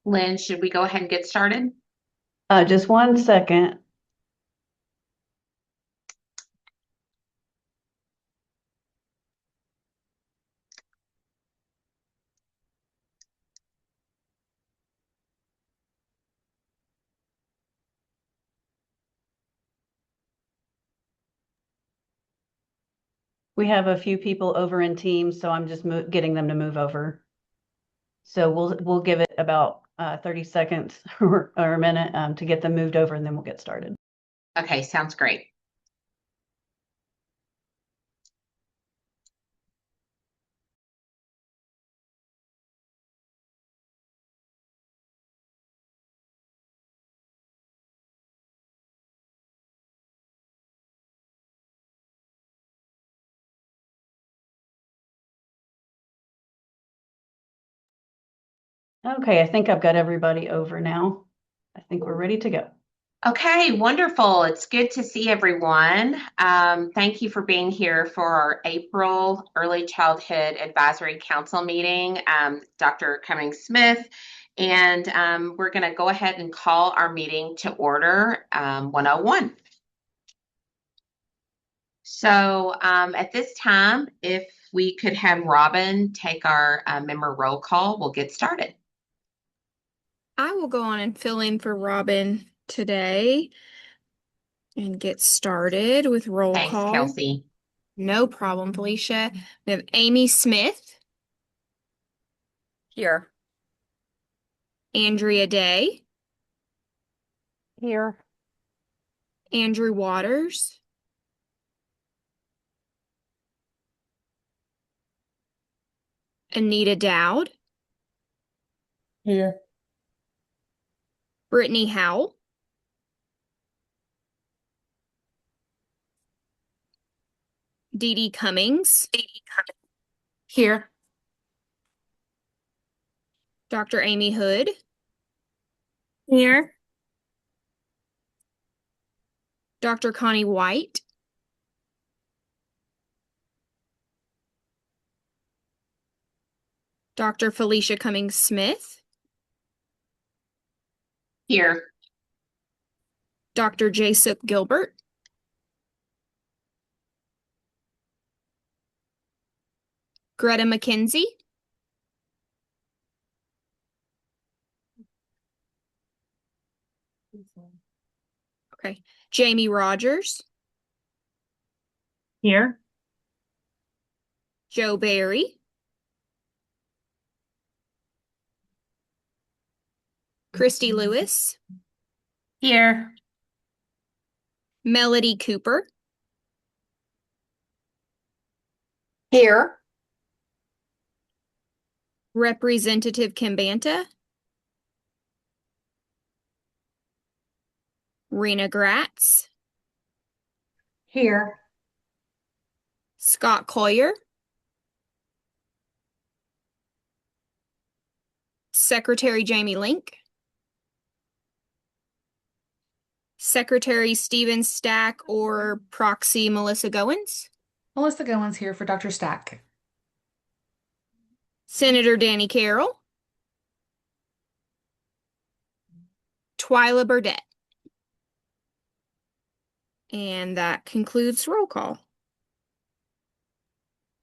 Lynn, should we go ahead and get started? Just 1 second. We have a few people over in Teams, so I'm just getting them to move over. So we'll give it about 30 seconds or a minute to get them moved over, and then we'll get started. Okay, sounds great. Okay, I think I've got everybody over now. I think we're ready to go. Okay, wonderful. It's good to see everyone. Thank you for being here for our April Early Childhood Advisory Council meeting, Dr. Cummings Smith. And we're going to go ahead and call our meeting to order 101. So at this time, if we could have Robin take our member roll call, we'll get started. I will go on and fill in for Robin today and get started with roll Thanks, call. Kelsey. No problem, Felicia. We have Amy Smith, Here. Andrea Day, Here. Andrew Waters, Anita Dowd, Here. Brittany Howell, Dee Dee Cummings, Here. Dr. Amy Hood, Here. Dr. Connie White, Dr. Felicia Cummings Smith, Here. Dr. Jason Gilbert, Greta McKenzie, okay, Jamie Rogers, Here. Joe Barry, Christy Lewis, Here. Melody Cooper, Here. Representative Kimbanta, Rena Gratz, Here. Scott Collier, Secretary Jamie Link, Secretary Stephen Stack or Proxy Melissa Goins, Melissa Goins here for Dr. Stack. Senator Danny Carroll, Twyla Burdette. And that concludes roll call.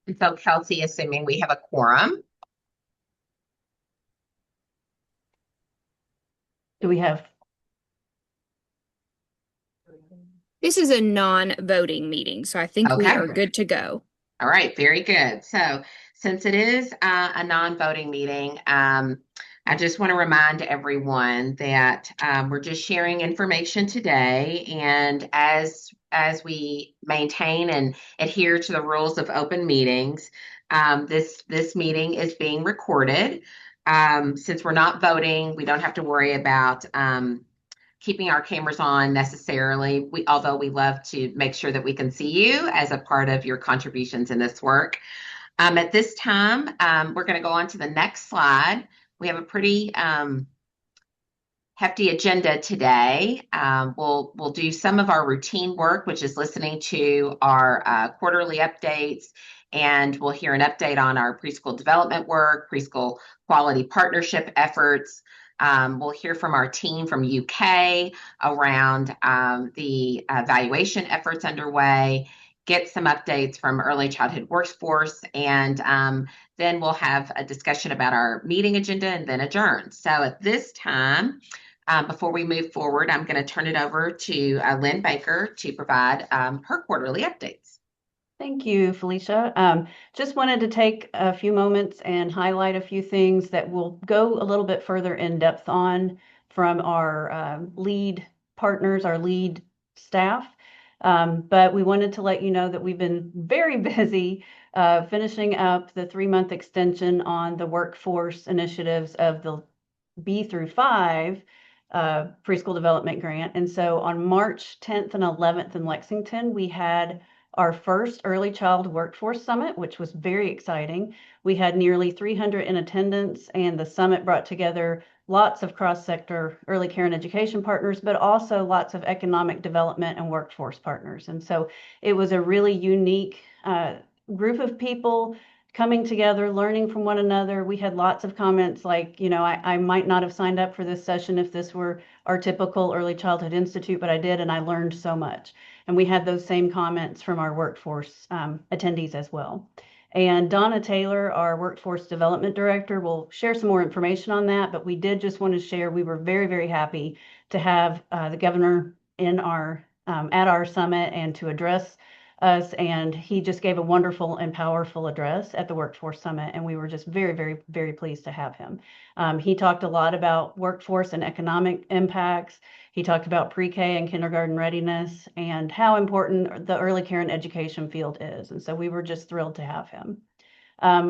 And so Kelsey, assuming we have a quorum. Do we have? This is a non-voting meeting, so I think we Okay. are good to go. All right, very good. So since it is a non-voting meeting, I just want to remind everyone that we're just sharing information today, and as we maintain and adhere to the rules of open meetings, this meeting is being recorded. Since we're not voting, we don't have to worry about keeping our cameras on necessarily. Although we love to make sure that we can see you as a part of your contributions in this work. At this time, we're going to go on to the next slide. We have a pretty hefty agenda today. We'll do some of our routine work, which is listening to our quarterly updates, and we'll hear an update on our preschool development work, preschool quality partnership efforts. We'll hear from our team from UK around the evaluation efforts underway, get some updates from early childhood workforce, and then we'll have a discussion about our meeting agenda and then adjourn. So at this time, before we move forward, I'm going to turn it over to Lynn Baker to provide her quarterly updates. Thank you, Felicia. Just wanted to take a few moments and highlight a few things that we'll go a little bit further in depth on from our lead partners, our lead staff. But we wanted to let you know that we've been very busy finishing up the 3-month extension on the workforce initiatives of the B through 5 preschool development grant. And so on March 10th and 11th in Lexington, we had our first Early Child Workforce Summit, which was very exciting. We had nearly 300 in attendance, and the summit brought together lots of cross-sector early care and education partners, but also lots of economic development and workforce partners. And so it was a really unique group of people coming together, learning from one another. We had lots of comments like, you know, I might not have signed up for this session if this were our typical Early Childhood Institute, but I did, and I learned so much. And we had those same comments from our workforce attendees as well. And Donna Taylor, our Workforce Development Director, will share some more information on that, but we did just want to share, we were very, very happy to have the governor in our at our summit and to address us, and he just gave a wonderful and powerful address at the Workforce Summit, and we were just very, very, very pleased to have him. He talked a lot about workforce and economic impacts. He talked about pre-K and kindergarten readiness and how important the early care and education field is, and so we were just thrilled to have him.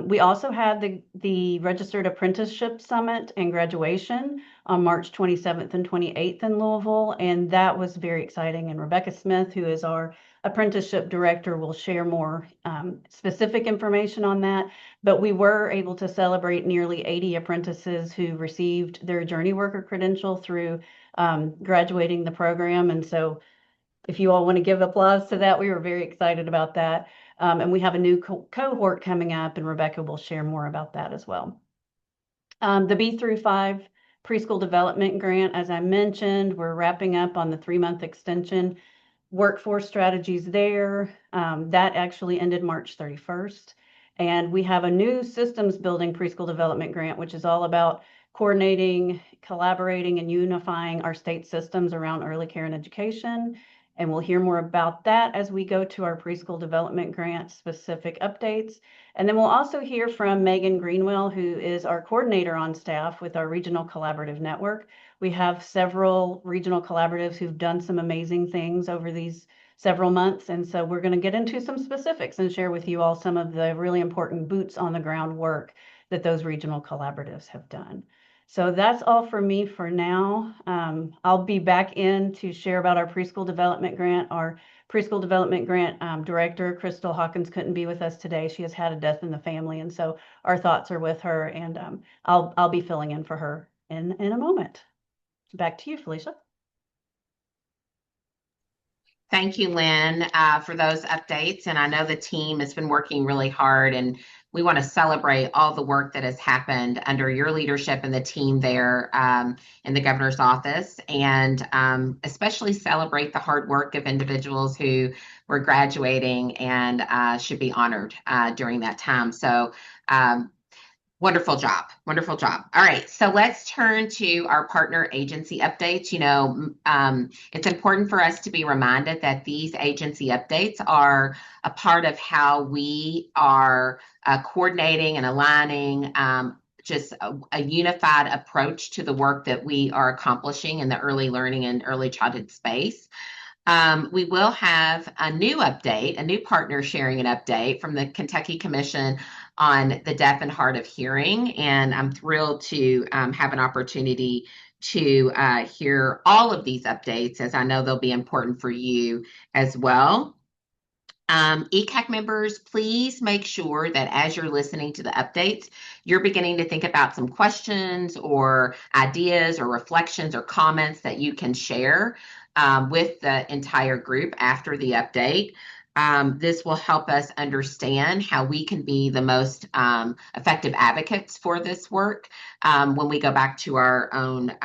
We also had the Registered Apprenticeship Summit and graduation on March 27th and 28th in Louisville, and that was very exciting. And Rebecca Smith, who is our apprenticeship director, will share more specific information on that. But we were able to celebrate nearly 80 apprentices who received their journey worker credential through graduating the program. And so if you all want to give applause to that, we were very excited about that. And we have a new cohort coming up, and Rebecca will share more about that as well. The B through 5 preschool development grant, as I mentioned, we're wrapping up on the 3-month extension. Workforce strategies there, that actually ended March 31st. And we have a new systems building preschool development grant, which is all about coordinating, collaborating, and unifying our state systems around early care and education. And we'll hear more about that as we go to our preschool development grant specific updates. And then we'll also hear from Megan Greenwell, who is our coordinator on staff with our Regional Collaborative Network. We have several regional collaboratives who've done some amazing things over these several months. And so we're going to get into some specifics and share with you all some of the really important boots on the ground work that those regional collaboratives have done. So that's all for me for now. I'll be back in to share about our preschool development grant. Our preschool development grant director, Crystal Hawkins, couldn't be with us today. She has had a death in the family, and so our thoughts are with her, and I'll be filling in for her in a moment. Back to you, Felicia. Thank you, Lynn, for those updates. And I know the team has been working really hard, and we want to celebrate all the work that has happened under your leadership and the team there in the governor's office, and especially celebrate the hard work of individuals who were graduating and should be honored during that time. So wonderful job. Wonderful job. All right. So let's turn to our partner agency updates. You know, it's important for us to be reminded that these agency updates are a part of how we are coordinating and aligning just a unified approach to the work that we are accomplishing in the early learning and early childhood space. We will have a new update, a new partner sharing an update from the Kentucky Commission on the deaf and hard of hearing. And I'm thrilled to have an opportunity to hear all of these updates, as I know they'll be important for you as well. ECAC members, please make sure that as you're listening to the updates, you're beginning to think about some questions or ideas or reflections or comments that you can share with the entire group after the update. This will help us understand how we can be the most effective advocates for this work when we go back to our own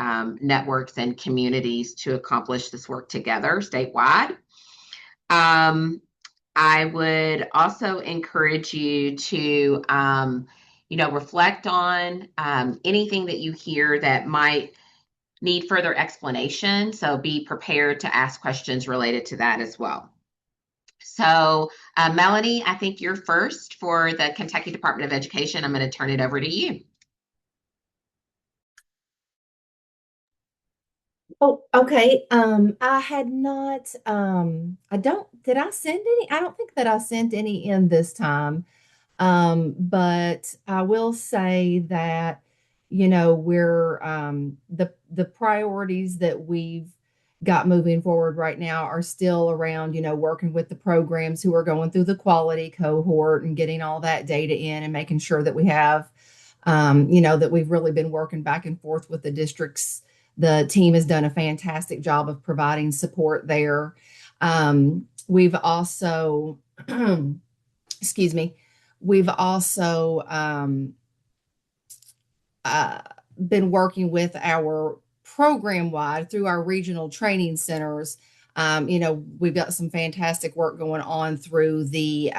networks and communities to accomplish this work together statewide. I would also encourage you to, reflect on anything that you hear that might need further explanation. So be prepared to ask questions related to that as well. So, Melanie, I think you're first for the Kentucky Department of Education. I'm going to turn it over to you. Oh, okay. I had not, did I send any? I don't think that I sent any in this time. But I will say that, we're, the priorities that we've got moving forward right now are still around, working with the programs who are going through the quality cohort and getting all that data in and making sure that we have, that we've really been working back and forth with the districts. The team has done a fantastic job of providing support there. We've also, excuse me, we've also been working with our program wide through our regional training centers. We've got some fantastic work going on through the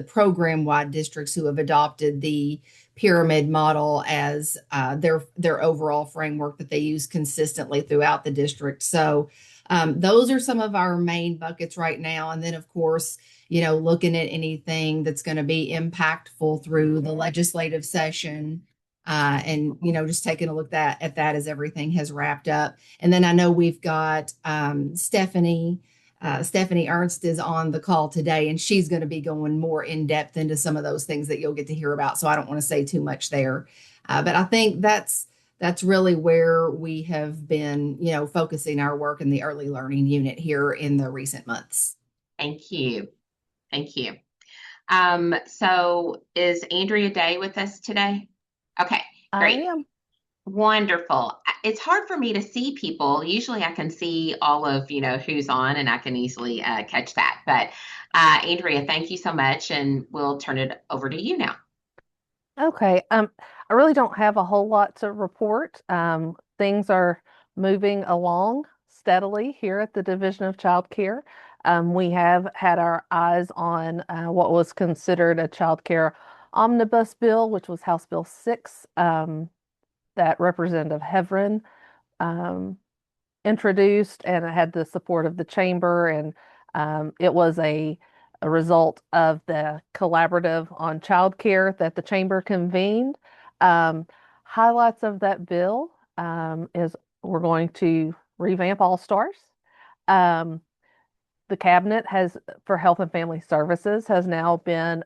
program wide districts who have adopted the pyramid model as their overall framework that they use consistently throughout the district. So those are some of our main buckets right now. And then, of course, looking at anything that's going to be impactful through the legislative session. And just taking a look at that as everything has wrapped up. And then I know we've got Stephanie Ernst is on the call today, and she's going to be going more in depth into some of those things that you'll get to hear about. So I don't want to say too much there, but I think that's really where we have been, focusing our work in the early learning unit here in the recent months. Thank you. Thank you. So is Andrea Day with us today? Okay, great. I am. Wonderful. It's hard for me to see people. Usually I can see all of, who's on and I can easily catch that. But Andrea, thank you so much. And we'll turn it over to you now. Okay. I really don't have a whole lot to report. Things are moving along steadily here at the Division of Child Care. We have had our eyes on what was considered a child care omnibus bill, which was House Bill 6, that Representative Heverin introduced, and it had the support of the chamber, and it was a result of the collaborative on childcare that the chamber convened. Highlights of that bill is we're going to revamp All Stars. The cabinet for Health and Family Services has now been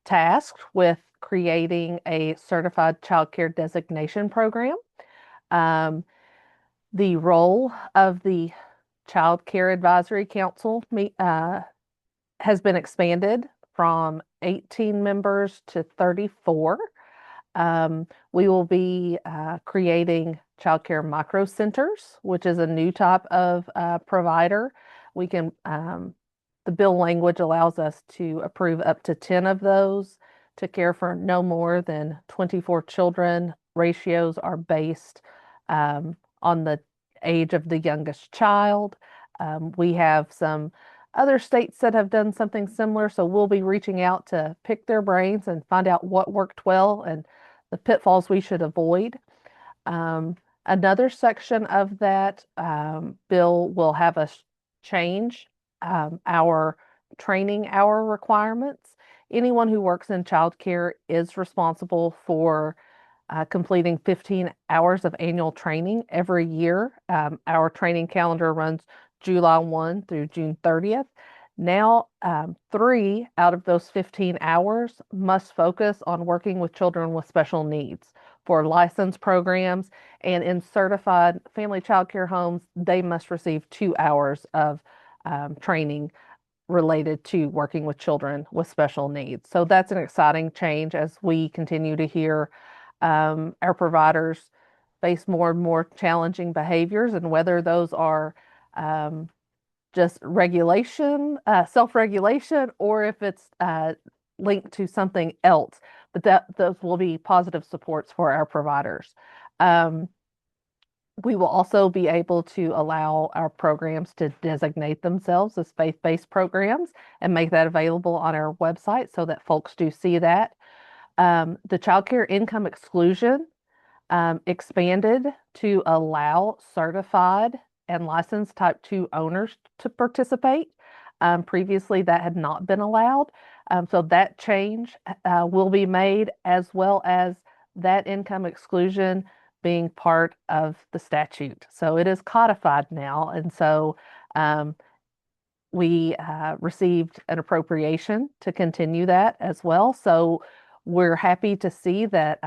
tasked with creating a certified child care designation program. The role of the Child Care Advisory Council has been expanded from 18 members to 34. We will be creating child care micro centers, which is a new type of provider. The bill language allows us to approve up to 10 of those to care for no more than 24 children. Ratios are based on the age of the youngest child. We have some other states that have done something similar, so we'll be reaching out to pick their brains and find out what worked well and the pitfalls we should avoid. Another section of that bill will have us change our training hour requirements. Anyone who works in childcare is responsible for completing 15 hours of annual training every year. Our training calendar runs July 1 through June 30th. Now, 3 out of those 15 hours must focus on working with children with special needs. For licensed programs and in certified family child care homes, they must receive 2 hours of training related to working with children with special needs. So that's an exciting change as we continue to hear our providers face more and more challenging behaviors, and whether those are just regulation, self-regulation, or if it's linked to something else. But those will be positive supports for our providers. We will also be able to allow our programs to designate themselves as faith-based programs and make that available on our website so that folks do see that. The childcare income exclusion expanded to allow certified and licensed type 2 owners to participate. Previously, that had not been allowed. So that change will be made, as well as that income exclusion being part of the statute. So it is codified now. And so we received an appropriation to continue that as well. So we're happy to see that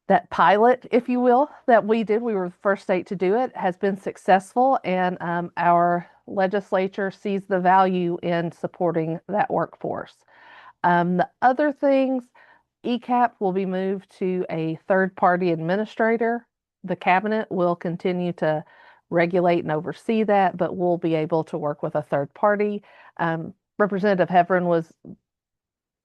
that pilot, if you will, that we did, we were the first state to do it, has been successful, and our legislature sees the value in supporting that workforce. The other things, ECAP will be moved to a third-party administrator. The cabinet will continue to regulate and oversee that, but we'll be able to work with a third party. Representative Heverin was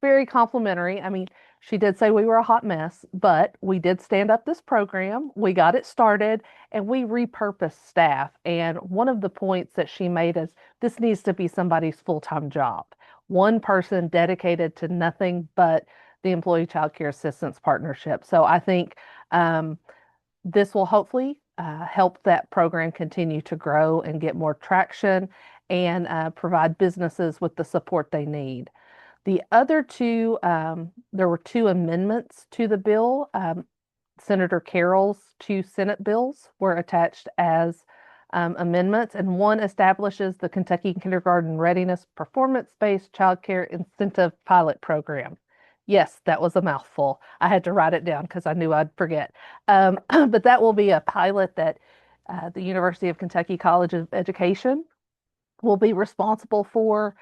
very complimentary. I mean, she did say we were a hot mess, but we did stand up this program. We got it started and we repurposed staff. And one of the points that she made is this needs to be somebody's full-time job. One person dedicated to nothing but the Employee Child Care Assistance Partnership. So I think this will hopefully help that program continue to grow and get more traction and provide businesses with the support they need. The other two, there were two amendments to the bill. Senator Carroll's two Senate bills were attached as amendments, and one establishes the Kentucky Kindergarten Readiness Performance-Based Child Care Incentive Pilot Program. Yes, that was a mouthful. I had to write it down because I knew I'd forget. But that will be a pilot that the University of Kentucky College of Education will be responsible for.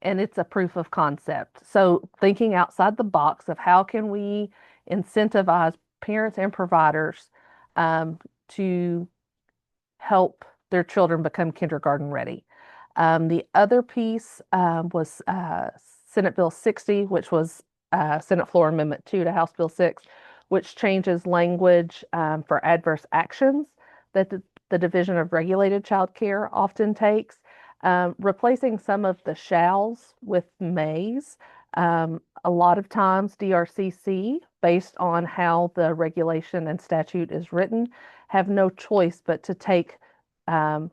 And it's a proof of concept. So thinking outside the box of how can we incentivize parents and providers to help their children become kindergarten ready. The other piece was Senate Bill 60, which was Senate Floor Amendment 2 to House Bill 6, which changes language for adverse actions that the Division of Regulated Child Care often takes. Replacing some of the shalls with mays. A lot of times DRCC, based on how the regulation and statute is written, have no choice but to take some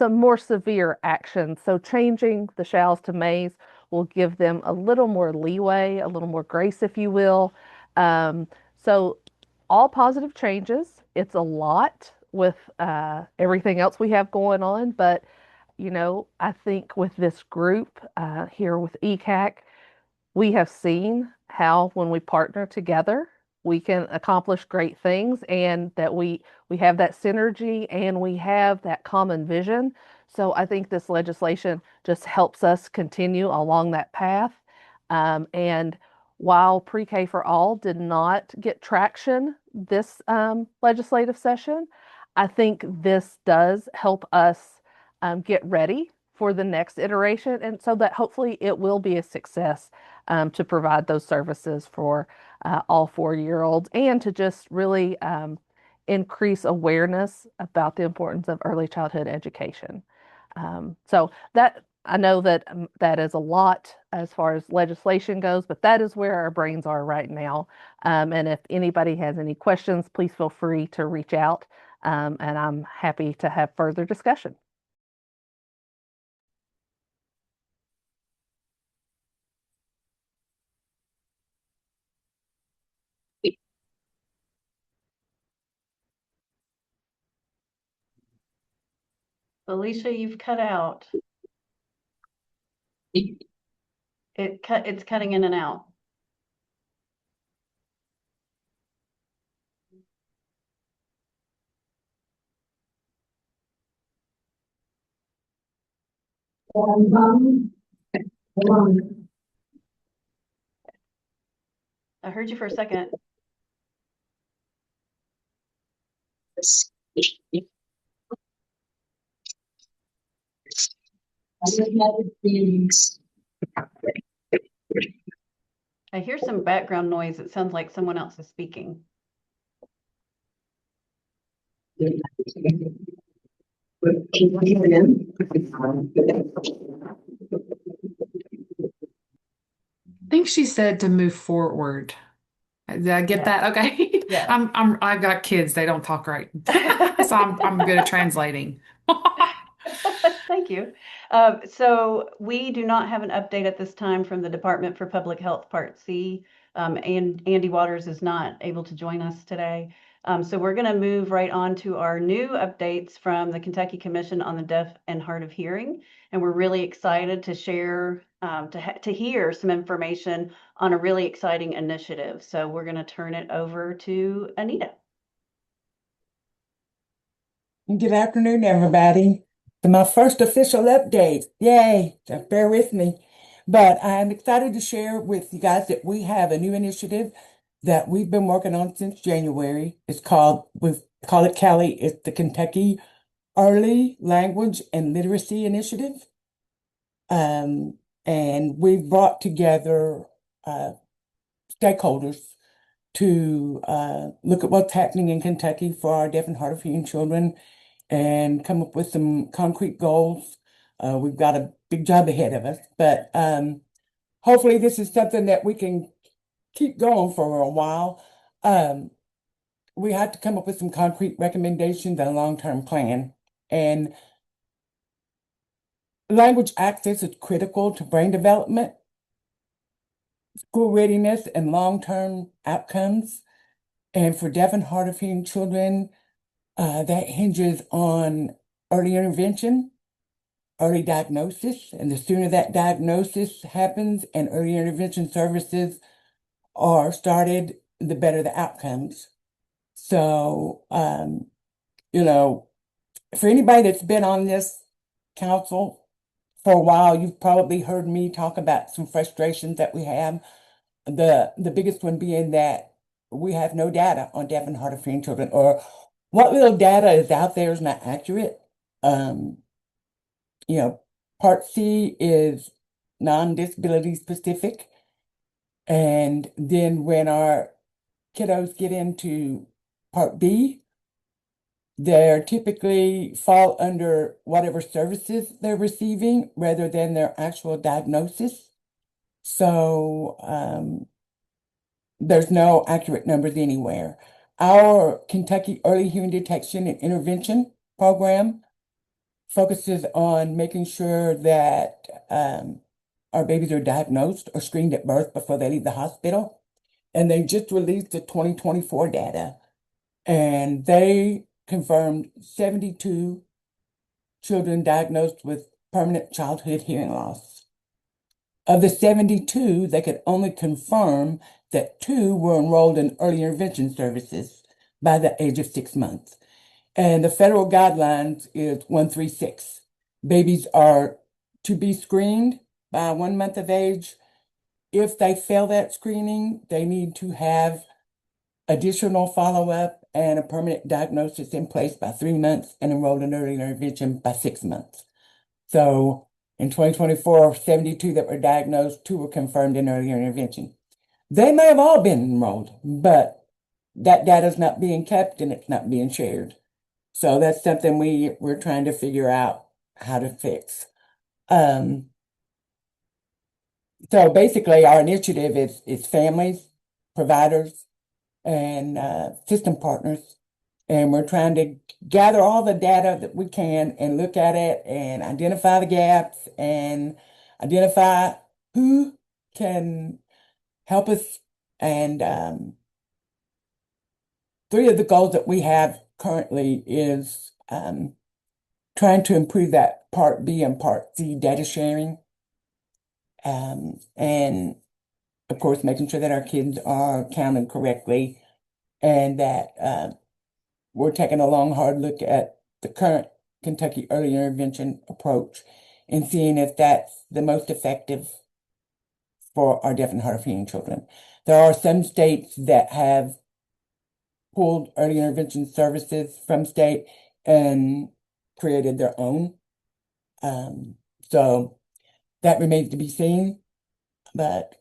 more severe action. So changing the shalls to mays will give them a little more leeway, a little more grace, if you will. So all positive changes. It's a lot with everything else we have going on, but you know, I think with this group here with ECAC, we have seen how when we partner together, we can accomplish great things, and that we have that synergy and we have that common vision. So I think this legislation just helps us continue along that path. And while Pre-K for All did not get traction this legislative session, I think this does help us get ready for the next iteration, and so that hopefully it will be a success to provide those services for all 4-year-olds, and to just really increase awareness about the importance of early childhood education. So that I know that that is a lot as far as legislation goes, but that is where our brains are right now. And if anybody has any questions, please feel free to reach out, and I'm happy to have further discussion. Alicia, you've cut out. It's cutting in and out. I heard you for a second. I hear some background noise. It sounds like someone else is speaking. I think she said to move forward. Did I get Yeah. that? Okay. Yeah. I've got kids, they don't talk right. So I'm good at translating. Thank you. So we do not have an update at this time from the Department for Public Health Part C. And Andy Waters is not able to join us today. So we're going to move right on to our new updates from the Kentucky Commission on the Deaf and Hard of Hearing. And we're really excited to share, to hear some information on a really exciting initiative. So we're going to turn it over to Anita. Good afternoon, everybody. My first official update. Yay, so bear with me. But I'm excited to share with you guys that we have a new initiative that we've been working on since January. We call it CALI. It's the Kentucky Early Language and Literacy Initiative. And we've brought together stakeholders to look at what's happening in Kentucky for our deaf and hard of hearing children and come up with some concrete goals. We've got a big job ahead of us, but hopefully this is something that we can keep going for a while. We have to come up with some concrete recommendations and a long-term plan. And language access is critical to brain development, school readiness, and long-term outcomes. And for deaf and hard of hearing children, that hinges on early intervention, early diagnosis, and the sooner that diagnosis happens and early intervention services are started, the better the outcomes. So, for anybody that's been on this council for a while, you've probably heard me talk about some frustrations that we have. The biggest one being that we have no data on deaf and hard of hearing children, or what little data is out there is not accurate. Part C is non-disability specific. And then when our kiddos get into Part B, they typically fall under whatever services they're receiving rather than their actual diagnosis. So there's no accurate numbers anywhere. Our Kentucky Early Hearing Detection and Intervention program focuses on making sure that our babies are diagnosed or screened at birth before they leave the hospital. And they just released the 2024 data, and they confirmed 72 children diagnosed with permanent childhood hearing loss. Of the 72, they could only confirm that 2 were enrolled in early intervention services by the age of 6 months. And the federal guidelines is 136. Babies are to be screened by 1 month of age. If they fail that screening, they need to have additional follow-up and a permanent diagnosis in place by 3 months and enrolled in early intervention by 6 months. So in 2024, 72 that were diagnosed, 2 were confirmed in early intervention. They may have all been enrolled, but that data is not being kept and it's not being shared. So that's something we're trying to figure out how to fix. So basically our initiative is families, providers, and system partners. And we're trying to gather all the data that we can and look at it and identify the gaps and identify who can help us. And 3 of the goals that we have currently is trying to improve that Part B and Part C data sharing. And of course, making sure that our kids are counted correctly and that we're taking a long, hard look at the current Kentucky early intervention approach and seeing if that's the most effective for our deaf and hard of hearing children. There are some states that have pulled early intervention services from state and created their own. So that remains to be seen, but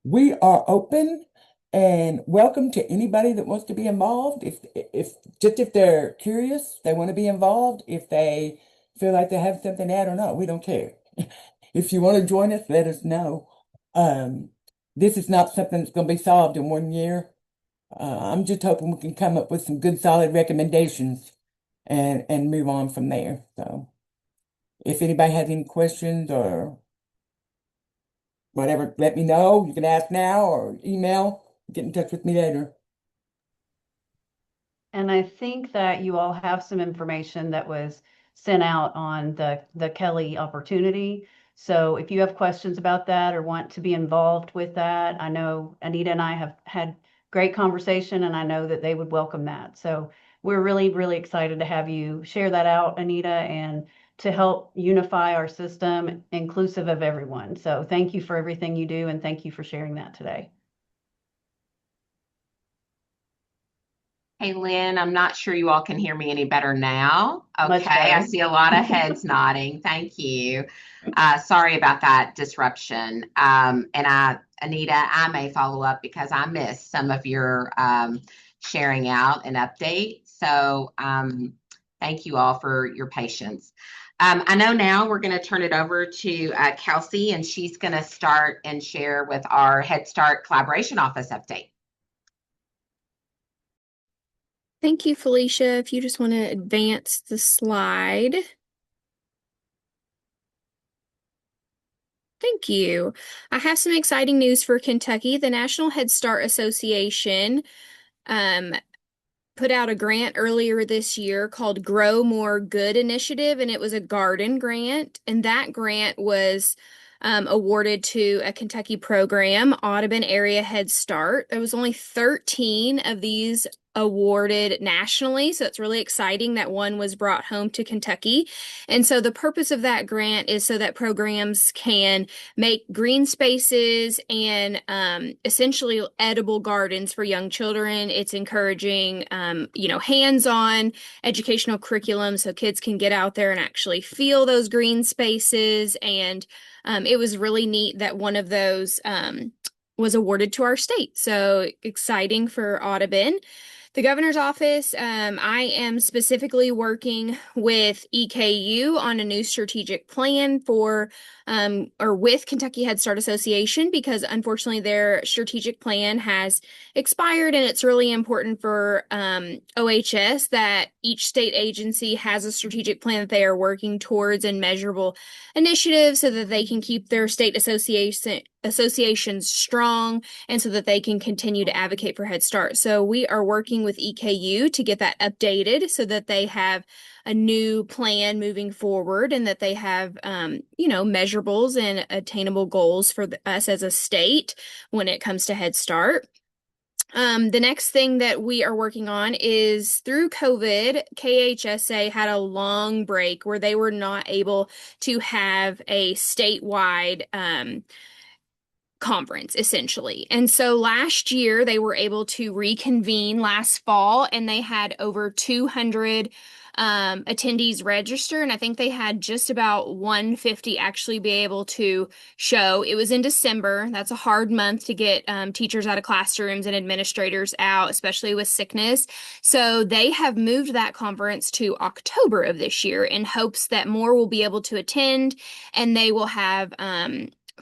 we are open and welcome to anybody that wants to be involved. If they're curious, they want to be involved, if they feel like they have something to add or not, we don't care. If you want to join us, let us know. This is not something that's going to be solved in 1 year. I'm just hoping we can come up with some good, solid recommendations and move on from there. So if anybody has any questions or whatever, let me know. You can ask now or email, get in touch with me later. And I think that you all have some information that was sent out on the Kelly opportunity. So if you have questions about that or want to be involved with that, I know Anita and I have had great conversation, and I know that they would welcome that. So we're really, really excited to have you share that out, Anita, and to help unify our system inclusive of everyone. So thank you for everything you do, and thank you for sharing that today. Hey, Lynn, I'm not sure you all can hear me any better now. Much Okay, I better. see a lot of heads nodding. Thank you. Sorry about that disruption. Anita, I may follow up because I missed some of your sharing out and update. So thank you all for your patience. I know now we're going to turn it over to Kelsey, and she's going to start and share with our Head Start Collaboration Office update. Thank you, Felicia. If you just want to advance the slide. Thank you. I have some exciting news for Kentucky. The National Head Start Association put out a grant earlier this year called Grow More Good Initiative, and it was a garden grant. And that grant was awarded to a Kentucky program, Audubon Area Head Start. There was only 13 of these awarded nationally, so it's really exciting that one was brought home to Kentucky. And so the purpose of that grant is so that programs can make green spaces and essentially edible gardens for young children. It's encouraging hands-on educational curriculum so kids can get out there and actually feel those green spaces. And it was really neat that one of those was awarded to our state. So exciting for Audubon. The governor's office, I am specifically working with EKU on a new strategic plan with Kentucky Head Start Association, because unfortunately their strategic plan has expired, and it's really important for OHS that each state agency has a strategic plan that they are working towards and measurable initiatives so that they can keep their state associations strong and so that they can continue to advocate for Head Start. So we are working with EKU to get that updated so that they have a new plan moving forward and that they have, measurables and attainable goals for us as a state when it comes to Head Start. The next thing that we are working on is through COVID, KHSA had a long break where they were not able to have a statewide conference, essentially. And so last year they were able to reconvene last fall, and they had over 200 attendees register, and I think they had just about 150 actually be able to show. It was in December. That's a hard month to get teachers out of classrooms and administrators out, especially with sickness. So they have moved that conference to October of this year in hopes that more will be able to attend, and they will have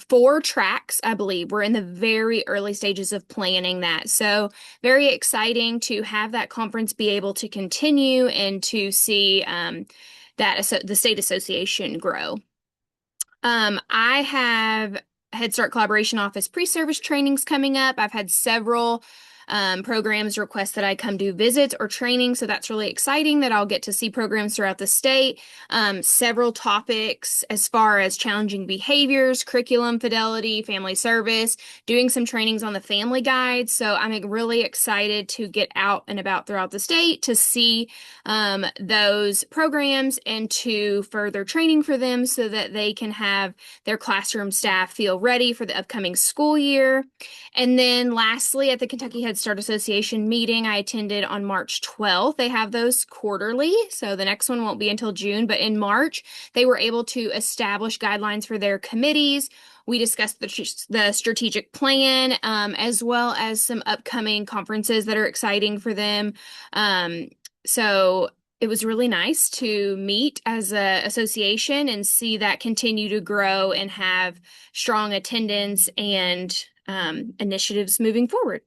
4 tracks, I believe. We're in the very early stages of planning that. So very exciting to have that conference be able to continue and to see the state association grow. I have Head Start Collaboration Office pre-service trainings coming up. I've had several programs request that I come do visits or training. So that's really exciting that I'll get to see programs throughout the state. Several topics as far as challenging behaviors, curriculum fidelity, family service, doing some trainings on the family guide. So I'm really excited to get out and about throughout the state to see those programs and to further training for them so that they can have their classroom staff feel ready for the upcoming school year. And then lastly, at the Kentucky Head Head Start Association meeting I attended on March 12th. They have those quarterly, so the next one won't be until June, but in March, they were able to establish guidelines for their committees. We discussed the strategic plan, as well as some upcoming conferences that are exciting for them. So it was really nice to meet as an association and see that continue to grow and have strong attendance and initiatives moving forward.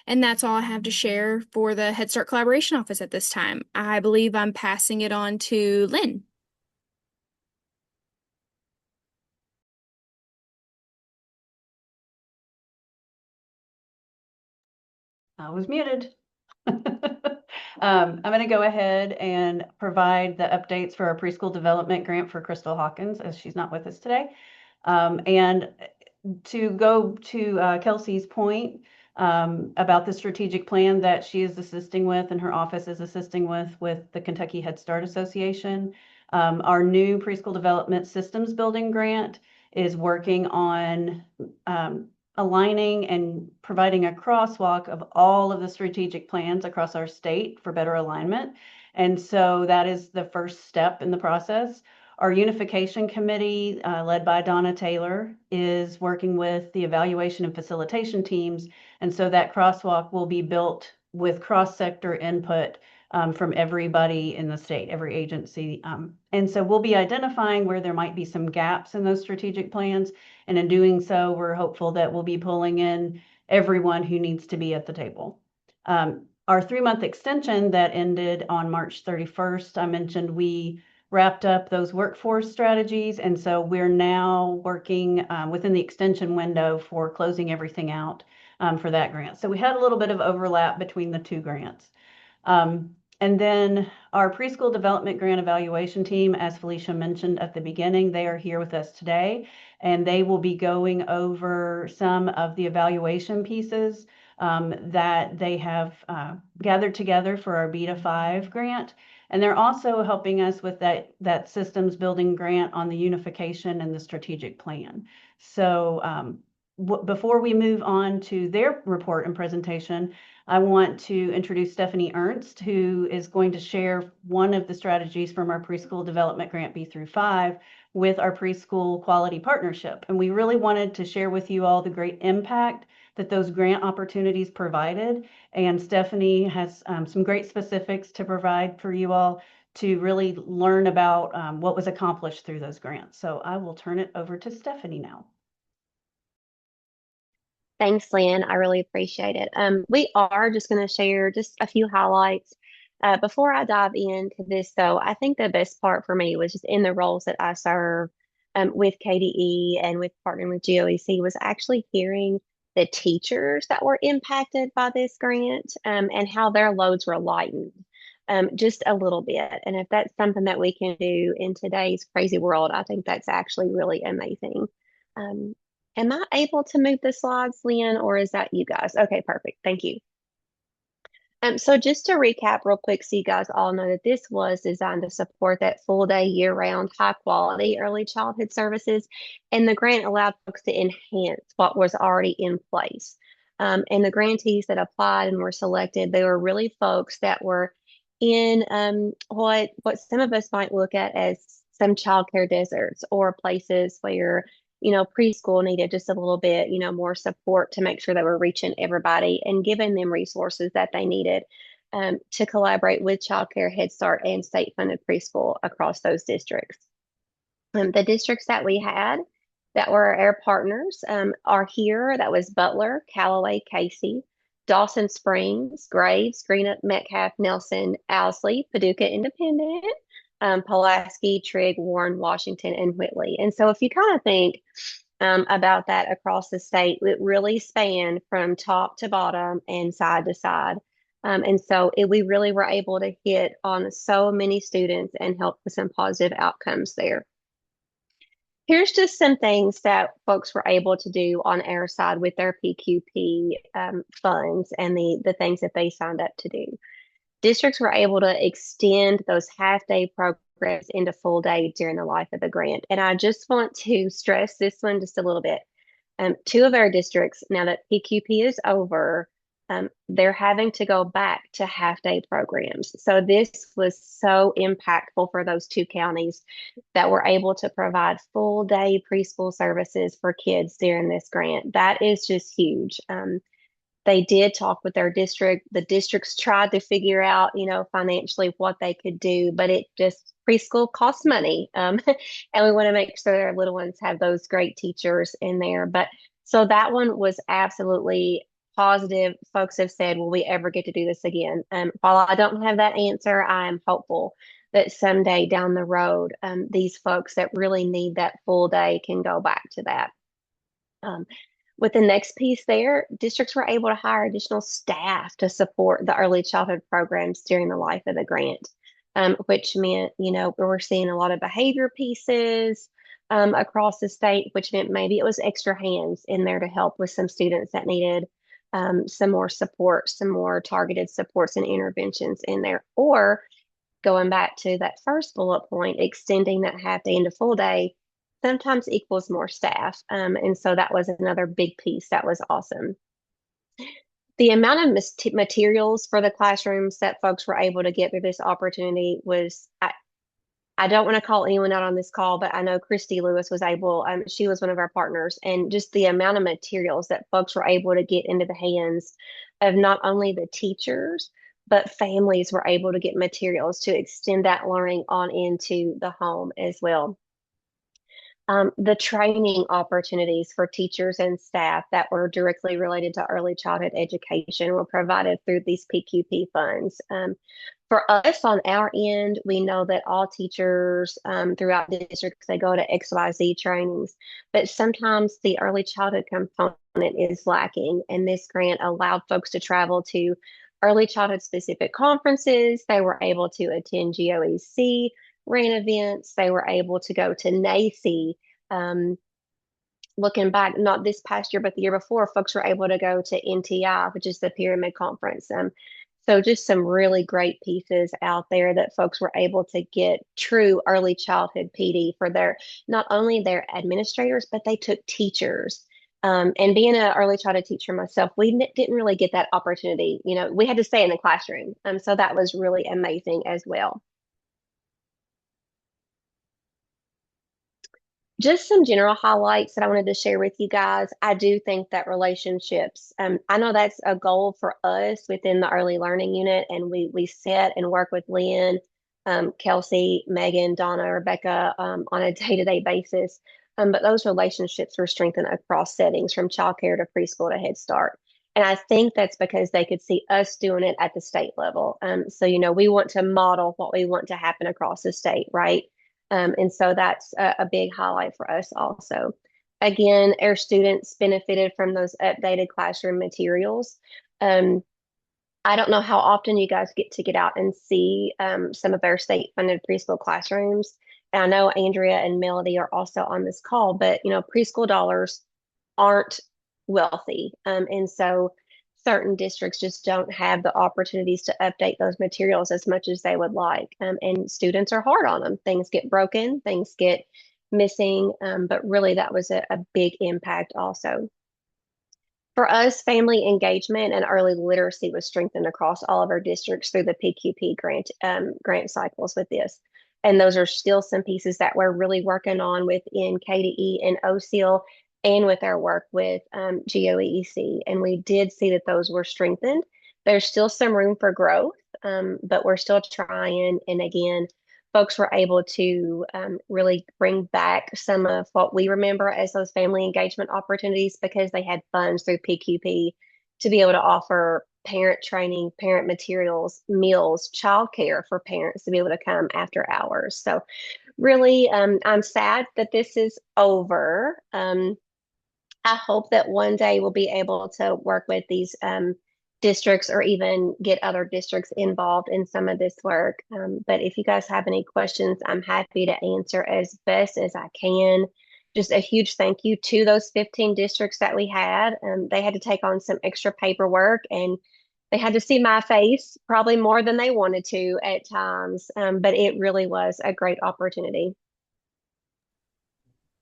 And that's all I have to share for the Head Start Collaboration Office at this time. I believe I'm passing it on to Lynn. I was muted. I'm going to go ahead and provide the updates for our preschool development grant for Crystal Hawkins, as she's not with us today. And to go to Kelsey's point about the strategic plan that she is assisting with and her office is assisting with the Kentucky Head Start Association, our new preschool development systems building grant is working on aligning and providing a crosswalk of all of the strategic plans across our state for better alignment. And so that is the first step in the process. Our unification committee, led by Donna Taylor, is working with the evaluation and facilitation teams. And so that crosswalk will be built with cross-sector input from everybody in the state, every agency. And so we'll be identifying where there might be some gaps in those strategic plans. And in doing so, we're hopeful that we'll be pulling in everyone who needs to be at the table. Our 3-month extension that ended on March 31st, I mentioned we wrapped up those workforce strategies. And so we're now working within the extension window for closing everything out for that grant. So we had a little bit of overlap between the two grants. And then our preschool development grant evaluation team, as Felicia mentioned at the beginning, they are here with us today, and they will be going over some of the evaluation pieces that they have gathered together for our Beta 5 grant. And they're also helping us with that systems building grant on the unification and the strategic plan. So before we move on to their report and presentation, I want to introduce Stephanie Ernst, who is going to share one of the strategies from our preschool development grant B through 5 with our preschool quality partnership. And we really wanted to share with you all the great impact that those grant opportunities provided. And Stephanie has some great specifics to provide for you all to really learn about what was accomplished through those grants. So I will turn it over to Stephanie now. Thanks, Lynn. I really appreciate it. We are just going to share just a few highlights. Before I dive into this, though, I think the best part for me was just in the roles that I serve with KDE and with partnering with GOEC was actually hearing the teachers that were impacted by this grant and how their loads were lightened just a little bit. And if that's something that we can do in today's crazy world, I think that's actually really amazing. Am I able to move the slides, Lynn, or is that you guys? Okay, perfect. Thank you. So just to recap real quick, so you guys all know that this was designed to support that full day, year-round, high-quality early childhood services, and the grant allowed folks to enhance what was already in place. And the grantees that applied and were selected, they were really folks that were in what some of us might look at as some childcare deserts or places where preschool needed just a little bit, more support to make sure that we're reaching everybody and giving them resources that they needed to collaborate with childcare, Head Start, and state-funded preschool across those districts. The districts that we had that were our partners are here. That was Butler, Callaway, Casey, Dawson Springs, Graves, Greenup, Metcalf, Nelson, Owsley, Paducah Independent, Pulaski, Trigg, Warren, Washington, and Whitley. And so if you kind of think about that across the state, it really spanned from top to bottom and side to side. And so we really were able to hit on so many students and help with some positive outcomes there. Here's just some things that folks were able to do on our side with their PQP funds and the things that they signed up to do. Districts were able to extend those half-day programs into full day during the life of the grant. And I just want to stress this one just a little bit. 2 of our districts, now that PQP is over, they're having to go back to half-day programs. So this was so impactful for those two counties that were able to provide full-day preschool services for kids during this grant. That is just huge. They did talk with their district. The districts tried to figure out, financially what they could do, but it just preschool costs money. And we want to make sure their little ones have those great teachers in there. But so that one was absolutely positive. Folks have said, will we ever get to do this again? While I don't have that answer, I am hopeful that someday down the road, these folks that really need that full day can go back to that. With the next piece there, districts were able to hire additional staff to support the early childhood programs during the life of the grant, which meant, we're seeing a lot of behavior pieces across the state, which meant maybe it was extra hands in there to help with some students that needed some more support, some more targeted supports and interventions in there. Or going back to that first bullet point, extending that half day into full day sometimes equals more staff. And so that was another big piece that was awesome. The amount of materials for the classrooms that folks were able to get through this opportunity was, I don't want to call anyone out on this call, but I know Christy Lewis was able, she was one of our partners, and just the amount of materials that folks were able to get into the hands of not only the teachers, but families were able to get materials to extend that learning on into the home as well. The training opportunities for teachers and staff that were directly related to early childhood education were provided through these PQP funds. For us on our end, we know that all teachers throughout districts, they go to XYZ trainings, but sometimes the early childhood component is lacking. And this grant allowed folks to travel to early childhood specific conferences. They were able to attend GOEC ran events. They were able to go to NACE. Looking back, not this past year, but the year before, folks were able to go to NTI, which is the Pyramid Conference. So just some really great pieces out there that folks were able to get true early childhood PD for not only their administrators, but they took teachers. And being an early childhood teacher myself, we didn't really get that opportunity. We had to stay in the classroom. So that was really amazing as well. Just some general highlights that I wanted to share with you guys. I do think that relationships, I know that's a goal for us within the early learning unit, and we sit and work with Lynn, Kelsey, Megan, Donna, Rebecca on a day-to-day basis. But those relationships were strengthened across settings from childcare to preschool to Head Start. And I think that's because they could see us doing it at the state level. So, we want to model what we want to happen across the state, right? And so that's a big highlight for us also. Again, our students benefited from those updated classroom materials. I don't know how often you guys get out and see some of our state funded preschool classrooms. And I know Andrea and Melody are also on this call, but preschool dollars aren't wealthy. And so certain districts just don't have the opportunities to update those materials as much as they would like. And students are hard on them. Things get broken, things get missing, but really that was a big impact also. For us, family engagement and early literacy was strengthened across all of our districts through the PQP grant cycles with this. And those are still some pieces that we're really working on within KDE and OSEAL and with our work with GOEC. And we did see that those were strengthened. There's still some room for growth, but we're still trying. And again, folks were able to really bring back some of what we remember as those family engagement opportunities because they had funds through PQP to be able to offer parent training, parent materials, meals, childcare for parents to be able to come after hours. So really, I'm sad that this is over. I hope that one day we'll be able to work with these districts or even get other districts involved in some of this work. But if you guys have any questions, I'm happy to answer as best as I can. Just a huge thank you to those 15 districts that we had. They had to take on some extra paperwork and they had to see my face probably more than they wanted to at times. But it really was a great opportunity.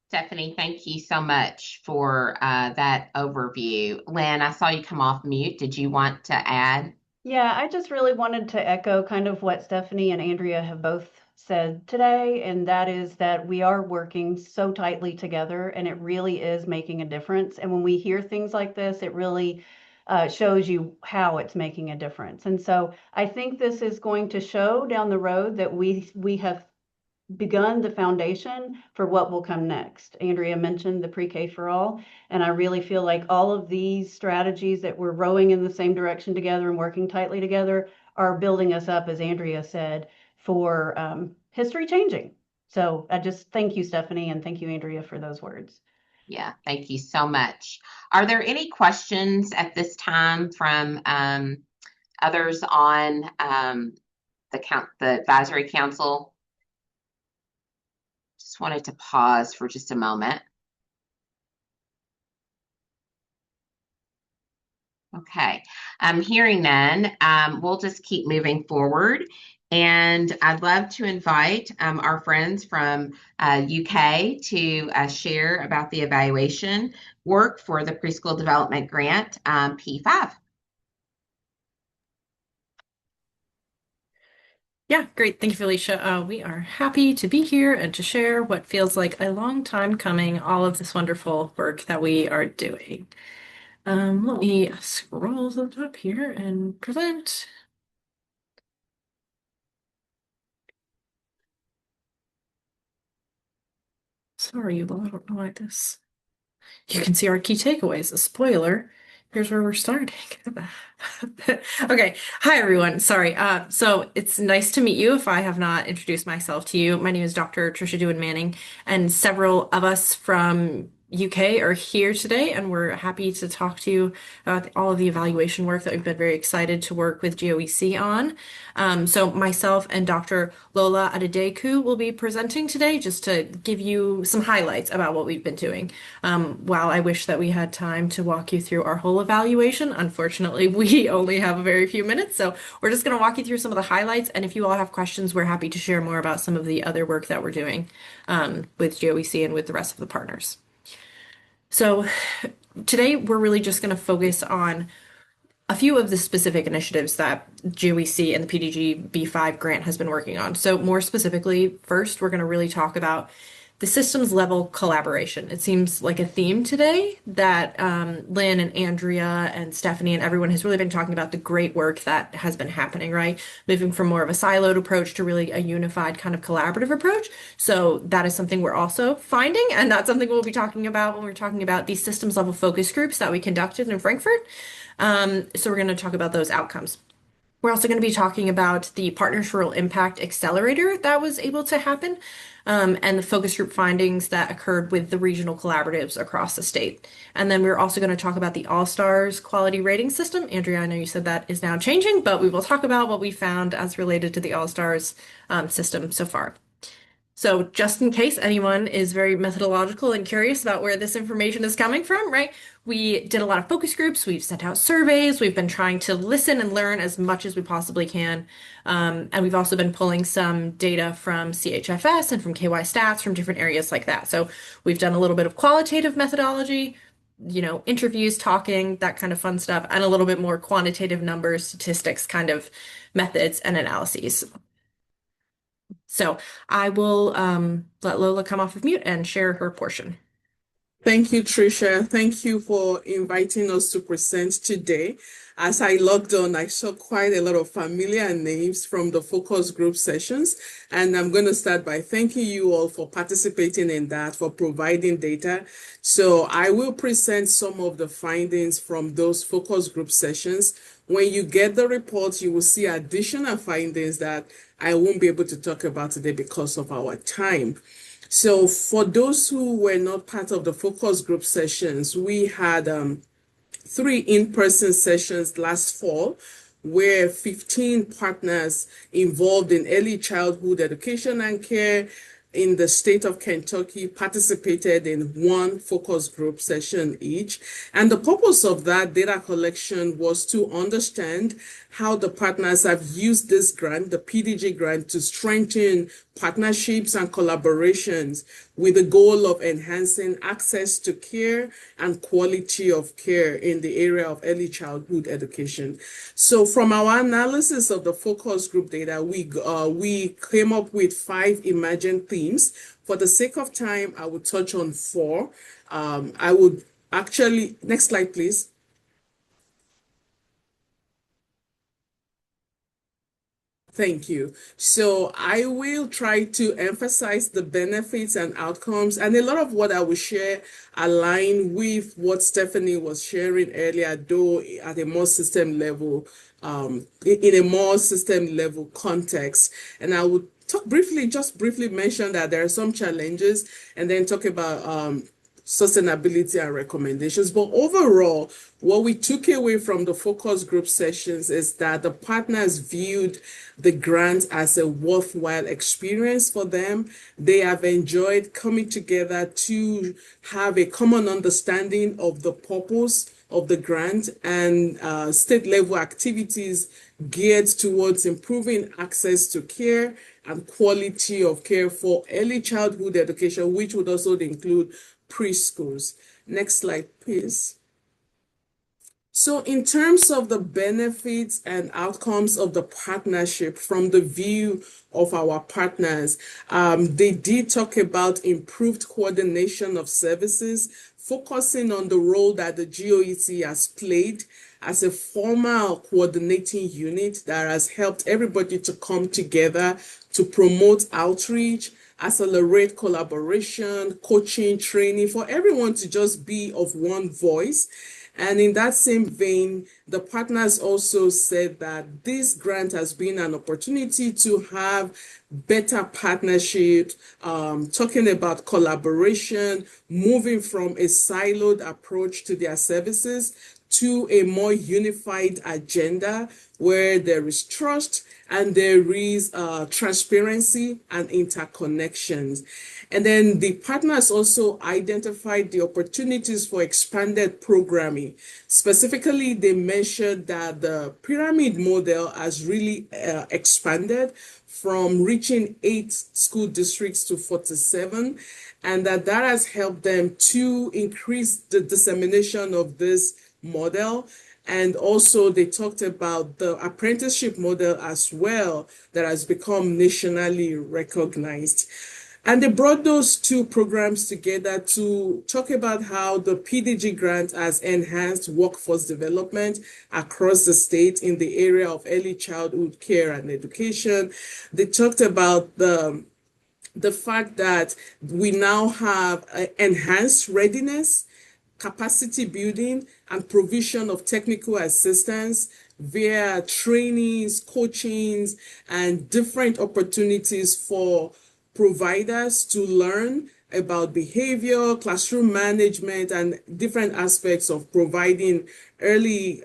Stephanie, thank you so much for that overview. Lynn, I saw you come off mute. Did you want to add? Yeah, I just really wanted to echo kind of what Stephanie and Andrea have both said today, and that is that we are working so tightly together and it really is making a difference. And when we hear things like this, it really shows you how it's making a difference. And so I think this is going to show down the road that we have begun the foundation for what will come next. Andrea mentioned the pre-K for all, and I really feel like all of these strategies that we're rowing in the same direction together and working tightly together are building us up, as Andrea said, for history changing. So I just thank you, Stephanie, and thank you, Andrea, for those words. Yeah, thank you so much. Are there any questions at this time from others on the advisory council? Just wanted to pause for just a moment. Okay, I'm hearing none. We'll just keep moving forward. And I'd love to invite our friends from UK to share about the evaluation work for the Preschool Development Grant P5. Yeah, great. Thank you, Felicia. We are happy to be here and to share what feels like a long time coming, all of this wonderful work that we are doing. Let me scroll to the top here and present. Sorry, well, I don't know why this. You can see our key takeaways. A spoiler. Here's where we're starting. Okay. Hi, everyone. Sorry. So it's nice to meet you if I have not introduced myself to you. My name is Dr. Trisha Dewan Manning, and several of us from UK are here today, and we're happy to talk to you about all of the evaluation work that we've been very excited to work with GOEC on. So myself and Dr. Lola Adedeku will be presenting today just to give you some highlights about what we've been doing. While I wish that we had time to walk you through our whole evaluation, unfortunately, we only have a very few minutes. So we're just going to walk you through some of the highlights. And if you all have questions, we're happy to share more about some of the other work that we're doing with GOEC and with the rest of the partners. So today we're really just going to focus on a few of the specific initiatives that GOEC and the PDG B5 grant has been working on. So more specifically, first, we're going to really talk about the systems level collaboration. It seems like a theme today that Lynn and Andrea and Stephanie and everyone has really been talking about the great work that has been happening, right? Moving from more of a siloed approach to really a unified kind of collaborative approach. So that is something we're also finding, and that's something we'll be talking about when we're talking about these systems level focus groups that we conducted in Frankfurt. So we're going to talk about those outcomes. We're also going to be talking about the Partners for Real Impact Accelerator that was able to happen, and the focus group findings that occurred with the regional collaboratives across the state. And then we're also going to talk about the All-Stars quality rating system. Andrea, I know you said that is now changing, but we will talk about what we found as related to the All-Stars system so far. So just in case anyone is very methodological and curious about where this information is coming from, right? We did a lot of focus groups. We've sent out surveys. We've been trying to listen and learn as much as we possibly can. And we've also been pulling some data from CHFS and from KY Stats from different areas like that. So we've done a little bit of qualitative methodology, interviews, talking, that kind of fun stuff, and a little bit more quantitative numbers, statistics kind of methods and analyses. So I will let Lola come off of mute and share her portion. Thank you, Tricia. Thank you for inviting us to present today. As I logged on, I saw quite a lot of familiar names from the focus group sessions, and I'm going to start by thanking you all for participating in that, for providing data. So I will present some of the findings from those focus group sessions. When you get the report, you will see additional findings that I won't be able to talk about today because of our time. So for those who were not part of the focus group sessions, we had 3 in-person sessions last fall where 15 partners involved in early childhood education and care in the state of Kentucky participated in 1 focus group session each. And the purpose of that data collection was to understand how the partners have used this grant, the PDG grant, to strengthen partnerships and collaborations with the goal of enhancing access to care and quality of care in the area of early childhood education. So from our analysis of the focus group data, we came up with 5 emergent themes. For the sake of time, I would touch on 4. I would actually, next slide, please. Thank you. So I will try to emphasize the benefits and outcomes, and a lot of what I will share align with what Stephanie was sharing earlier, though at a more system level, in a more system level context. And I would just briefly mention that there are some challenges, and then talk about sustainability and recommendations. But overall, what we took away from the focus group sessions is that the partners viewed the grant as a worthwhile experience for them. They have enjoyed coming together to have a common understanding of the purpose of the grant and state level activities geared towards improving access to care and quality of care for early childhood education, which would also include preschools. Next slide, please. So in terms of the benefits and outcomes of the partnership from the view of our partners, they did talk about improved coordination of services, focusing on the role that the GOEC has played as a formal coordinating unit that has helped everybody to come together to promote outreach, accelerate collaboration, coaching, training, for everyone to just be of one voice. And in that same vein, the partners also said that this grant has been an opportunity to have better partnership, talking about collaboration, moving from a siloed approach to their services to a more unified agenda where there is trust and there is transparency and interconnections. And then the partners also identified the opportunities for expanded programming. Specifically, they mentioned that the pyramid model has really expanded from reaching 8 school districts to 47, and that has helped them to increase the dissemination of this model. And also they talked about the apprenticeship model as well that has become nationally recognized. And they brought those 2 programs together to talk about how the PDG grant has enhanced workforce development across the state in the area of early childhood care and education. They talked about the fact that we now have enhanced readiness, capacity building, and provision of technical assistance via trainings, coachings, and different opportunities for providers to learn about behavior, classroom management, and different aspects of providing early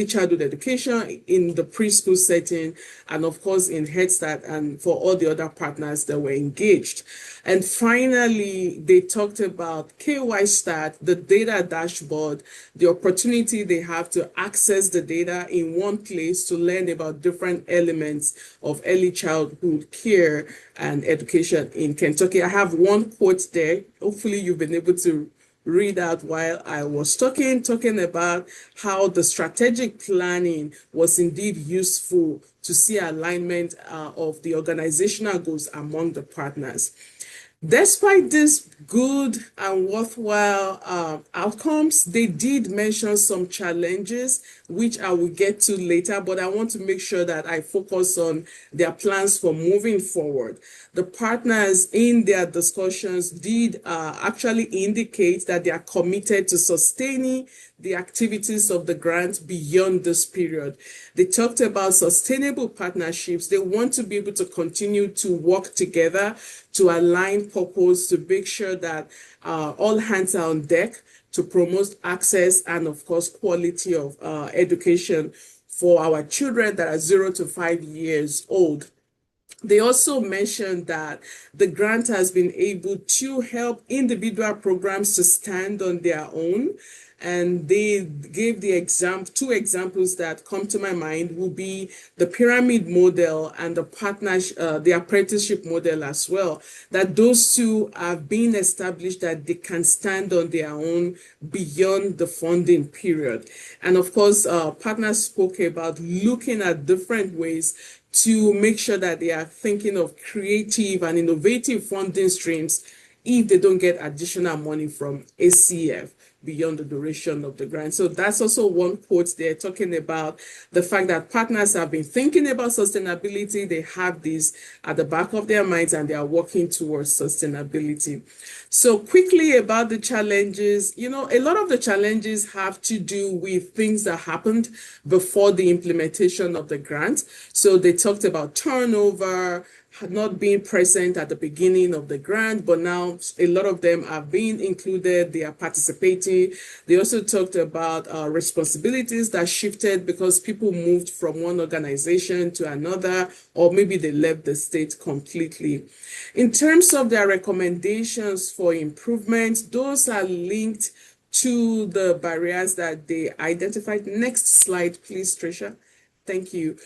childhood education in the preschool setting, and of course in Head Start, and for all the other partners that were engaged. And finally, they talked about KY Start, the data dashboard, the opportunity they have to access the data in one place to learn about different elements of early childhood care and education in Kentucky. I have one quote there. Hopefully you've been able to read out while I was talking about how the strategic planning was indeed useful to see alignment of the organizational goals among the partners. Despite these good and worthwhile outcomes, they did mention some challenges, which I will get to later, but I want to make sure that I focus on their plans for moving forward. The partners in their discussions did actually indicate that they are committed to sustaining the activities of the grant beyond this period. They talked about sustainable partnerships. They want to be able to continue to work together to align purpose, to make sure that all hands are on deck to promote access and, of course, quality of education for our children that are 0 to 5 years old. They also mentioned that the grant has been able to help individual programs to stand on their own And they gave two examples that come to my mind will be the pyramid model and the apprenticeship model as well. That those two have been established that they can stand on their own beyond the funding period. And of course, partners spoke about looking at different ways to make sure that they are thinking of creative and innovative funding streams if they don't get additional money from ACF beyond the duration of the grant. So that's also one quote there talking about the fact that partners have been thinking about sustainability. They have this at the back of their minds and they are working towards sustainability. So quickly about the challenges, a lot of the challenges have to do with things that happened before the implementation of the grant. So they talked about turnover, not being present at the beginning of the grant, but now a lot of them are being included, they are participating. They also talked about responsibilities that shifted because people moved from one organization to another, or maybe they left the state completely. In terms of their recommendations for improvement, those are linked to the barriers that they identified. Next slide, please, Tricia. Thank you.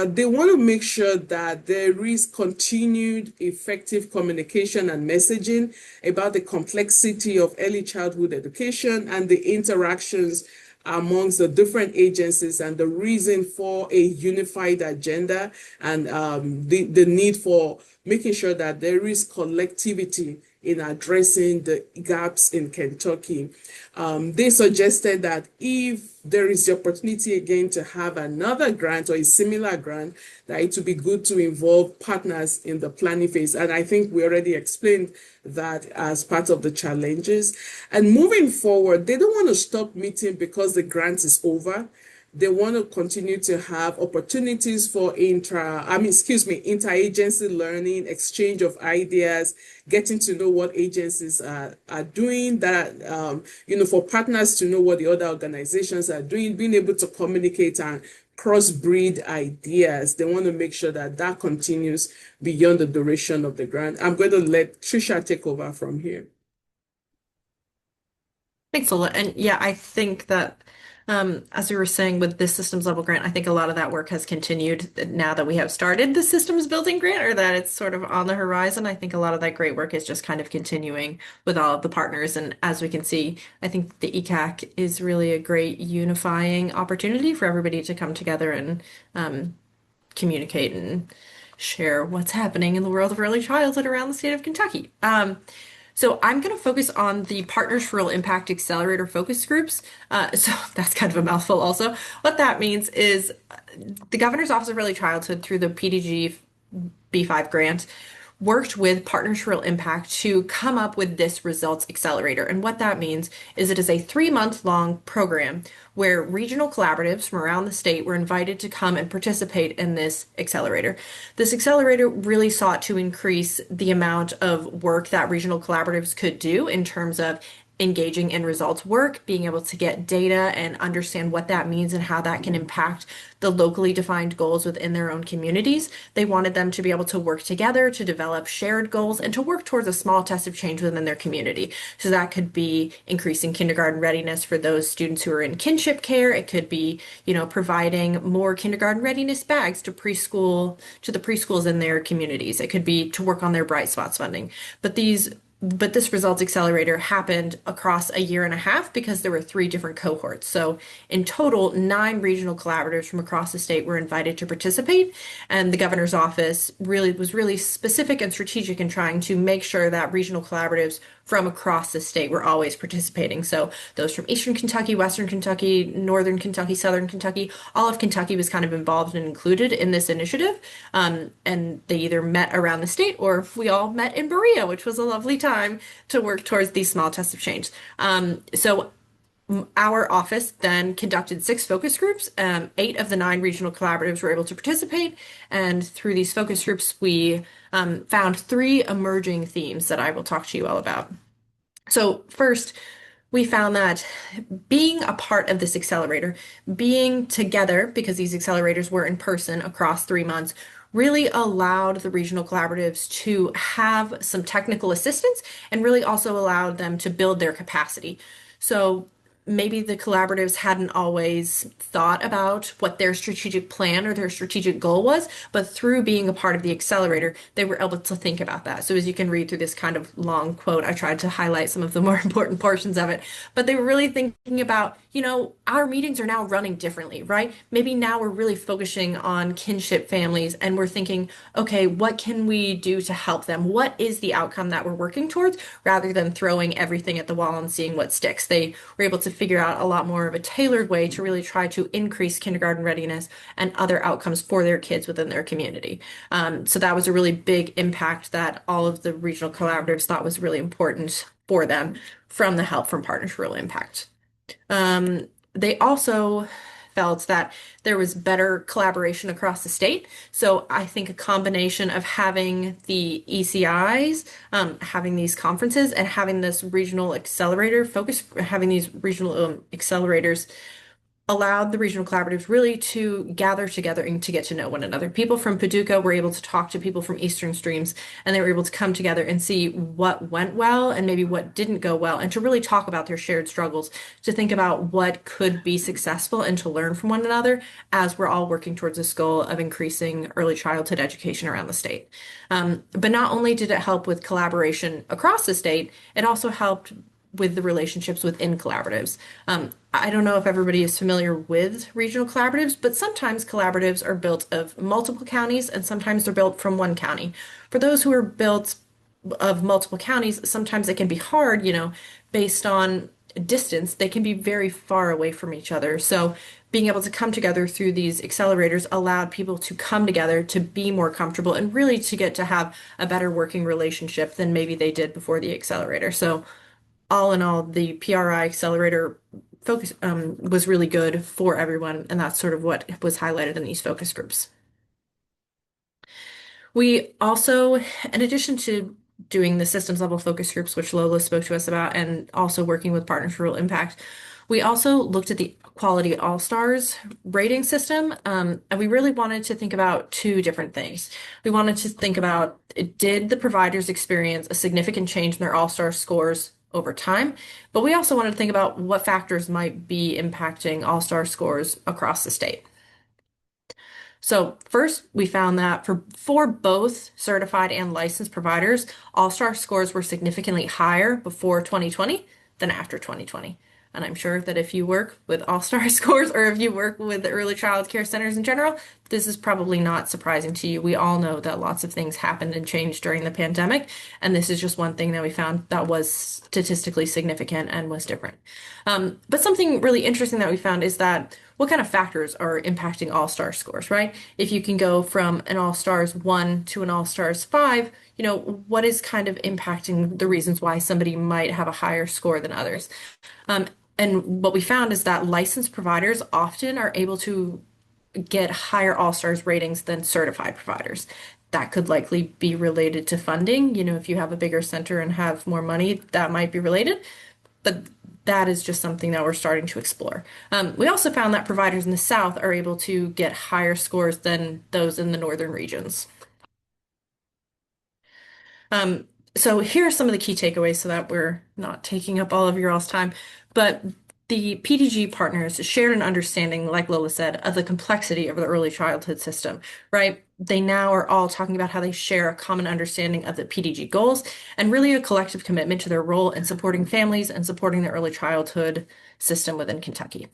They want to make sure that there is continued effective communication and messaging about the complexity of early childhood education and the interactions amongst the different agencies and the reason for a unified agenda and the need for making sure that there is collectivity in addressing the gaps in Kentucky. They suggested that if there is the opportunity again to have another grant or a similar grant, that it would be good to involve partners in the planning phase. And I think we already explained that as part of the challenges. And moving forward, they don't want to stop meeting because the grant is over. They want to continue to have opportunities for interagency learning, exchange of ideas, getting to know what agencies are doing, for partners to know what the other organizations are doing, being able to communicate and cross-breed ideas. They want to make sure that that continues beyond the duration of the grant. I'm going to let Tricia take over from here. Thanks, Lola. And yeah, I think that as we were saying with this systems level grant, I think a lot of that work has continued now that we have started the systems building grant, or that it's sort of on the horizon. I think a lot of that great work is just kind of continuing with all of the partners. And as we can see, I think the ECAC is really a great unifying opportunity for everybody to come together and communicate and share what's happening in the world of early childhood around the state of Kentucky. So I'm going to focus on the Partners for Real Impact Accelerator focus groups. So that's kind of a mouthful also. What that means is the Governor's Office of Early Childhood through the PDG B5 grant worked with Partners for Real Impact to come up with this results accelerator. And what that means is it is a 3-month-long program where regional collaboratives from around the state were invited to come and participate in this accelerator. This accelerator really sought to increase the amount of work that regional collaboratives could do in terms of engaging in results work, being able to get data and understand what that means and how that can impact the locally defined goals within their own communities. They wanted them to be able to work together to develop shared goals and to work towards a small test of change within their community. So that could be increasing kindergarten readiness for those students who are in kinship care. It could be, providing more kindergarten readiness bags to the preschools in their communities. It could be to work on their bright spots funding. But this results accelerator happened across a year and a half because there were 3 different cohorts. So in total, 9 regional collaborators from across the state were invited to participate. And the governor's office was really specific and strategic in trying to make sure that regional collaboratives from across the state were always participating. So those from Eastern Kentucky, Western Kentucky, Northern Kentucky, Southern Kentucky, all of Kentucky was kind of involved and included in this initiative. And they either met around the state or we all met in Berea, which was a lovely time to work towards these small tests of change. So our office then conducted 6 focus groups. 8 of the 9 regional collaboratives were able to participate. And through these focus groups, we found 3 emerging themes that I will talk to you all about. So first, we found that being a part of this accelerator, being together, because these accelerators were in person across 3 months, really allowed the regional collaboratives to have some technical assistance and really also allowed them to build their capacity. So maybe the collaboratives hadn't always thought about what their strategic plan or their strategic goal was, but through being a part of the accelerator, they were able to think about that. So as you can read through this kind of long quote, I tried to highlight some of the more important portions of it, but they were really thinking about, our meetings are now running differently, right? Maybe now we're really focusing on kinship families and we're thinking, okay, what can we do to help them? What is the outcome that we're working towards, rather than throwing everything at the wall and seeing what sticks? They were able to figure out a lot more of a tailored way to really try to increase kindergarten readiness and other outcomes for their kids within their community. So that was a really big impact that all of the regional collaboratives thought was really important for them from the help from Partners for Real Impact. They also felt that there was better collaboration across the state. So I think a combination of having the ECIs, having these conferences, and having this regional accelerator focus, having these regional accelerators allowed the regional collaboratives really to gather together and to get to know one another. People from Paducah were able to talk to people from Eastern Streams, and they were able to come together and see what went well and maybe what didn't go well, and to really talk about their shared struggles, to think about what could be successful and to learn from one another as we're all working towards this goal of increasing early childhood education around the state. But not only did it help with collaboration across the state, it also helped with the relationships within collaboratives. I don't know if everybody is familiar with regional collaboratives, but sometimes collaboratives are built of multiple counties and sometimes they're built from one county. For those who are built of multiple counties, sometimes it can be hard, based on distance, they can be very far away from each other. So being able to come together through these accelerators allowed people to come together to be more comfortable and really to get to have a better working relationship than maybe they did before the accelerator. So all in all, the PRI accelerator focus was really good for everyone, and that's sort of what was highlighted in these focus groups. We also, in addition to doing the systems level focus groups, which Lola spoke to us about, and also working with Partners for Real Impact, we also looked at the Quality All-Stars rating system, and we really wanted to think about two different things. We wanted to think about, did the providers experience a significant change in their All-Star scores over time? But we also wanted to think about what factors might be impacting All-Star scores across the state. So first, we found that for both certified and licensed providers, All-Star scores were significantly higher before 2020 than after 2020. And I'm sure that if you work with All-Star scores or if you work with the early child care centers in general, this is probably not surprising to you. We all know that lots of things happened and changed during the pandemic, and this is just one thing that we found that was statistically significant and was different. But something really interesting that we found is that what kind of factors are impacting All-Star scores, right? If you can go from an All-Stars 1 to an All-Stars 5, what is kind of impacting the reasons why somebody might have a higher score than others? And what we found is that licensed providers often are able to get higher All-Stars ratings than certified providers. That could likely be related to funding. If you have a bigger center and have more money, that might be related. But that is just something that we're starting to explore. We also found that providers in the South are able to get higher scores than those in the northern regions. So here are some of the key takeaways so that we're not taking up all of your all's time. But the PDG partners shared an understanding, like Lola said, of the complexity of the early childhood system, right? They now are all talking about how they share a common understanding of the PDG goals and really a collective commitment to their role in supporting families and supporting the early childhood system within Kentucky.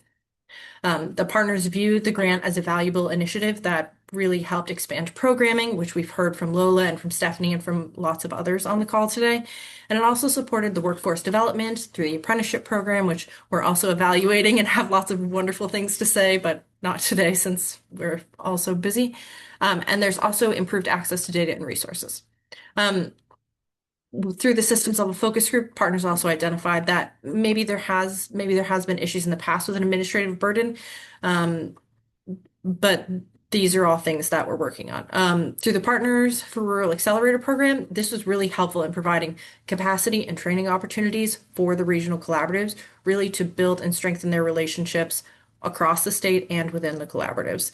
The partners viewed the grant as a valuable initiative that really helped expand programming, which we've heard from Lola and from Stephanie and from lots of others on the call today. And it also supported the workforce development through the apprenticeship program, which we're also evaluating and have lots of wonderful things to say, but not today since we're all so busy. And there's also improved access to data and resources. Through the systems level focus group, partners also identified that maybe there has been issues in the past with an administrative burden, but these are all things that we're working on. Through the Partners for Rural Accelerator program, this was really helpful in providing capacity and training opportunities for the regional collaboratives, really to build and strengthen their relationships across the state and within the collaboratives.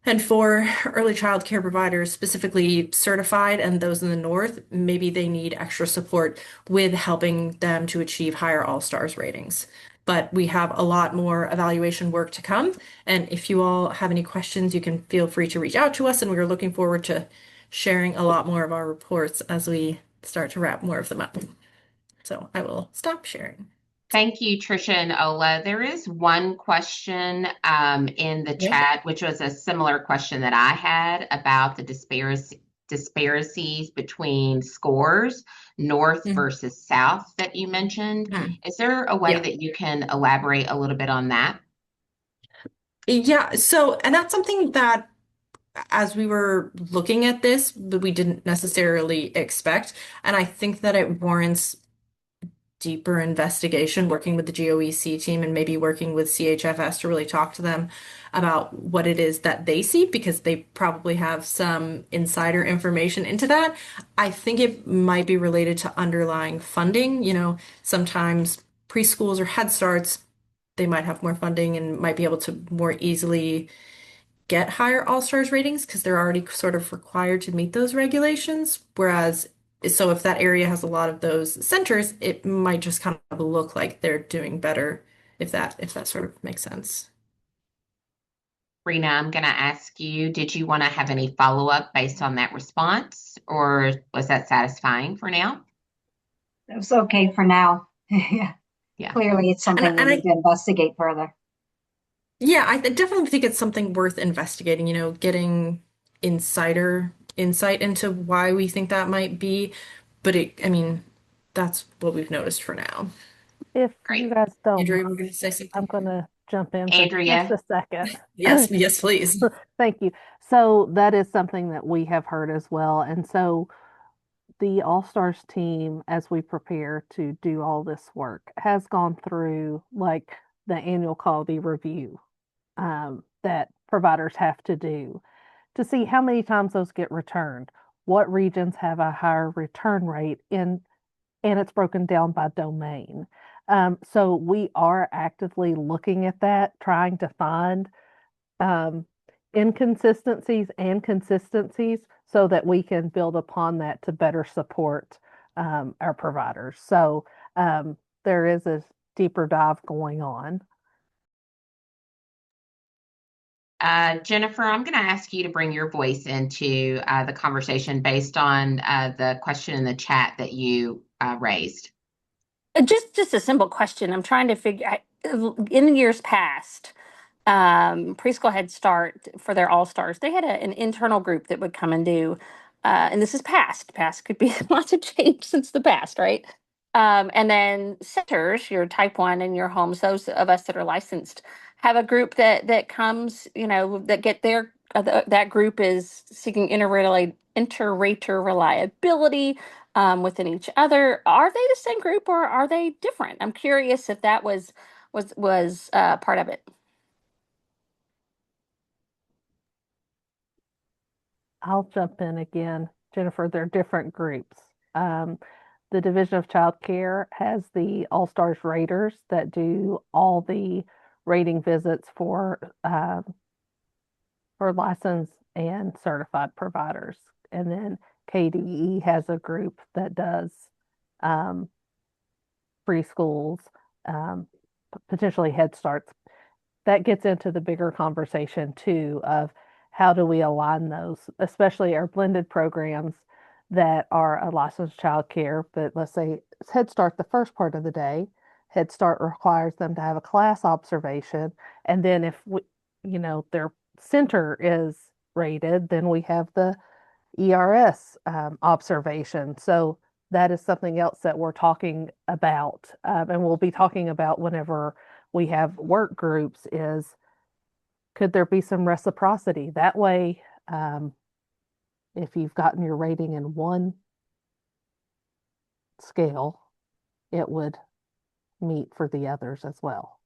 And for early child care providers, specifically certified and those in the North, maybe they need extra support with helping them to achieve higher All-Stars ratings. but we have a lot more evaluation work to come. And if you all have any questions, you can feel free to reach out to us. And we are looking forward to sharing a lot more of our reports as we start to wrap more of them up. So I will stop sharing. Thank you, Trisha and Ola. There is one question in the Yeah. chat, which was a similar question that I had about the disparities between scores, North Mhm. versus South that you mentioned. Mhm. Is there a way Yeah. that you can elaborate a little bit on that? Yeah, so, and that's something that as we were looking at this, that we didn't necessarily expect. And I think that it warrants deeper investigation, working with the GOEC team and maybe working with CHFS to really talk to them about what it is that they see, because they probably have some insider information into that. I think it might be related to underlying funding. You know, sometimes preschools or Head Starts, they might have more funding and might be able to more easily get higher All-Stars ratings because they're already sort of required to meet those regulations. Whereas, so if that area has a lot of those centers, it might just kind of look like they're doing better, if that sort of makes sense. Rena, I'm going to ask you, did you want to have any follow-up based on that response, or was that satisfying for now? It's okay for now. Yeah. Yeah. Clearly, it's something we And need to investigate further. yeah, I definitely think it's something worth investigating, you know, getting insider insight into why we think that might be. But I mean, that's what we've noticed for now. If Great. you guys don't Andrea, mind, we're going to say I'm something. going to jump in for just Andrea? a second. Yes, yes, please. Thank you. So that is something that we have heard as well. And so the All Stars team, as we prepare to do all this work, has gone through like the annual quality review that providers have to do to see how many times those get returned, what regions have a higher return rate in, and it's broken down by domain. So we are actively looking at that, trying to find um, inconsistencies and consistencies so that we can build upon that to better support our providers. So there is a deeper dive going on. Jennifer, I'm going to ask you to bring your voice into the conversation based on the question in the chat that you raised. Just a simple question. I'm trying to figure in years past, preschool Head Start for their All Stars, they had an internal group that would come and do, and this is past. Past could be lots of change since the past, right? And then centers, your type 1 in your homes, those of us that are licensed have a group that comes, you know, that get their that group is seeking inter-rater reliability within each other. Are they the same group or are they different? I'm curious if that was part of it. I'll jump in again, Jennifer. They're different groups. Um, the Division of Child Care has the All Stars raters that do all the rating visits for licensed and certified providers. And then KDE has a group that does um, preschools, um, potentially Head Starts. That gets into the bigger conversation too of how do we align those, especially our blended programs that are a licensed child care, but let's say it's Head Start the first part of the day. Head Start requires them to have a class observation, and then if we, you know, their center is rated, then we have the ERS observation. So that is something else that we're talking about, and we'll be talking about whenever we have work groups is could there be some reciprocity? That way, if you've gotten your rating in one scale, it would meet for the others as well.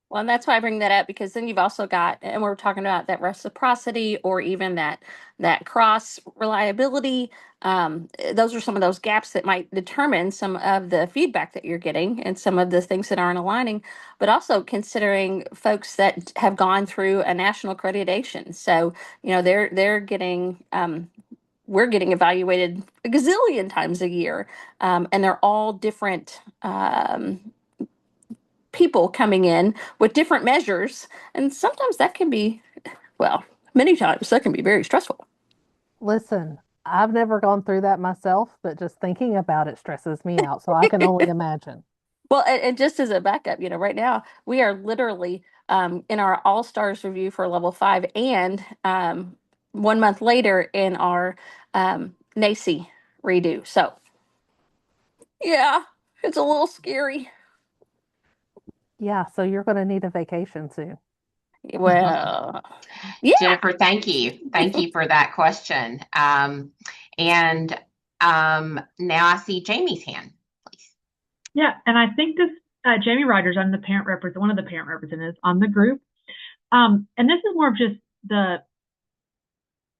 Well, and that's why I bring that up because then you've also got, and we're talking about that reciprocity or even that cross reliability. Those are some of those gaps that might determine some of the feedback that you're getting and some of the things that aren't aligning. But also considering folks that have gone through a national accreditation, so you know they're getting. We're getting evaluated a gazillion times a year, and they're all different people coming in with different measures. And sometimes that can be, well, many times that can be very stressful. Listen, I've never gone through that myself, but just thinking about it stresses me out. So I can only imagine. Well, and just as a backup, right now we are literally in our All Stars review for level 5, and 1 month later in our NACE redo. So, yeah, it's a little scary. Yeah, so you're going to need a vacation soon. Well, yeah. Jennifer, thank you. Thank you for that question. And now I see Jamie's hand, please. Yeah, and I think this Jamie Rogers, I'm the parent representative, one of the parent representatives on the group. And this is more of just the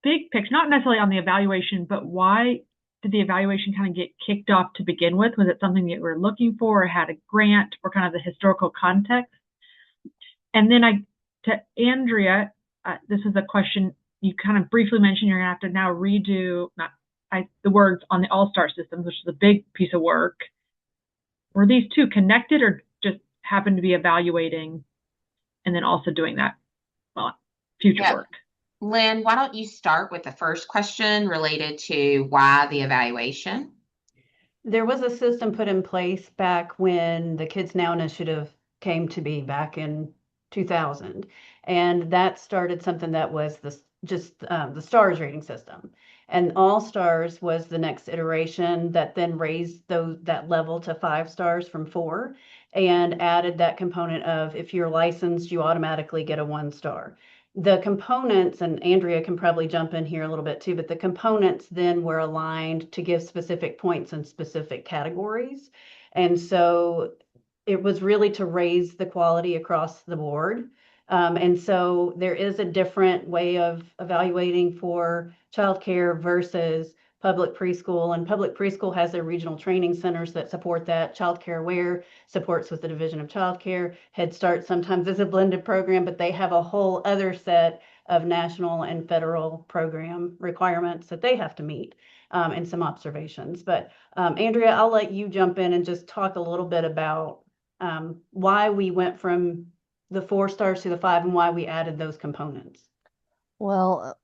big picture, not necessarily on the evaluation, but why did the evaluation kind of get kicked off to begin with? Was it something that we were looking for, or had a grant, or kind of the historical context? And then to Andrea, this is a question you kind of briefly mentioned. You're going to have to now redo the words on the All-Star systems, which is a big piece of work. Were these two connected, or just happened to be evaluating and then also doing that future work? Lynn, why don't you start with the first question related to why the evaluation? There was a system put in place back when the Kids Now initiative came to be back in 2000. And that started something that was the STARS rating system. And All Stars was the next iteration that then raised that level to 5 stars from 4, and added that component of, if you're licensed, you automatically get a 1 star. The components, and Andrea can probably jump in here a little bit too, but the components then were aligned to give specific points in specific categories. And so it was really to raise the quality across the board. And so there is a different way of evaluating for childcare versus public preschool, and public preschool has their regional training centers that support that. Childcare Aware supports with the Division of Childcare. Head Start sometimes is a blended program, but they have a whole other set of national and federal program requirements that they have to meet, and some observations. But Andrea, I'll let you jump in and just talk a little bit about why we went from the 4 stars to the 5 and why we added those components. Well,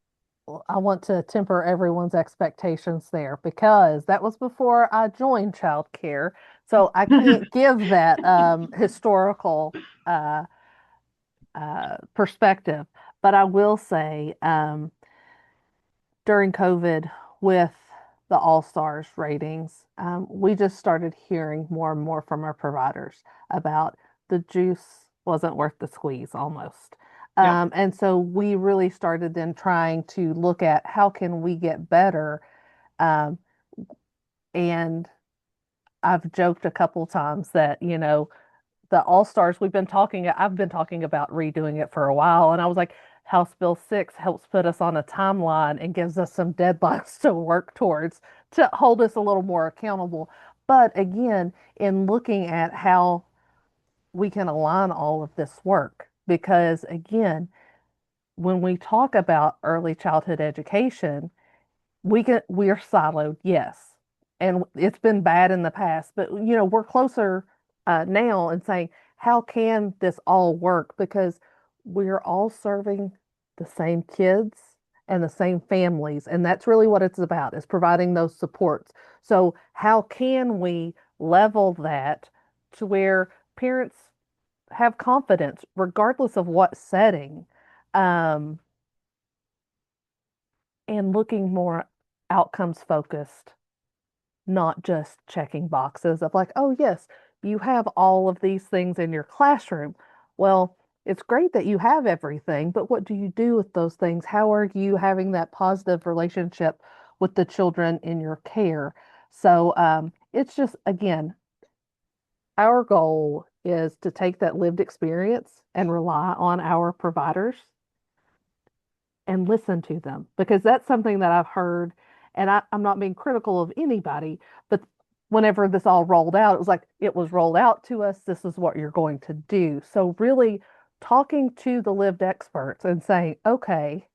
I want to temper everyone's expectations there, because that was before I joined childcare. So I can't give that historical perspective. But I will say, during COVID, with the All Stars ratings, we just started hearing more and more from our providers about the juice wasn't worth the squeeze almost. And so we really started then trying to look at how can we get better. And I've joked a couple times that, the All Stars, I've been talking about redoing it for a while. And I was like, House Bill 6 helps put us on a timeline and gives us some deadlines to work towards to hold us a little more accountable. But again, in looking at how we can align all of this work, because again, when we talk about early childhood education, we are siloed, yes, and it's been bad in the past, but we're closer now and saying, how can this all work? Because we're all serving the same kids and the same families, and that's really what it's about, is providing those supports. So how can we level that to where parents have confidence regardless of what setting, and looking more outcomes focused, not just checking boxes of like, oh, yes, you have all of these things in your classroom. Well, it's great that you have everything, but what do you do with those things? How are you having that positive relationship with the children in your care? So it's just, again, our goal is to take that lived experience and rely on our providers and listen to them, because that's something that I've heard, and I'm not being critical of anybody, but whenever this all rolled out, it was like, it was rolled out to us, this is what you're going to do. So really talking to the lived experts and saying, okay,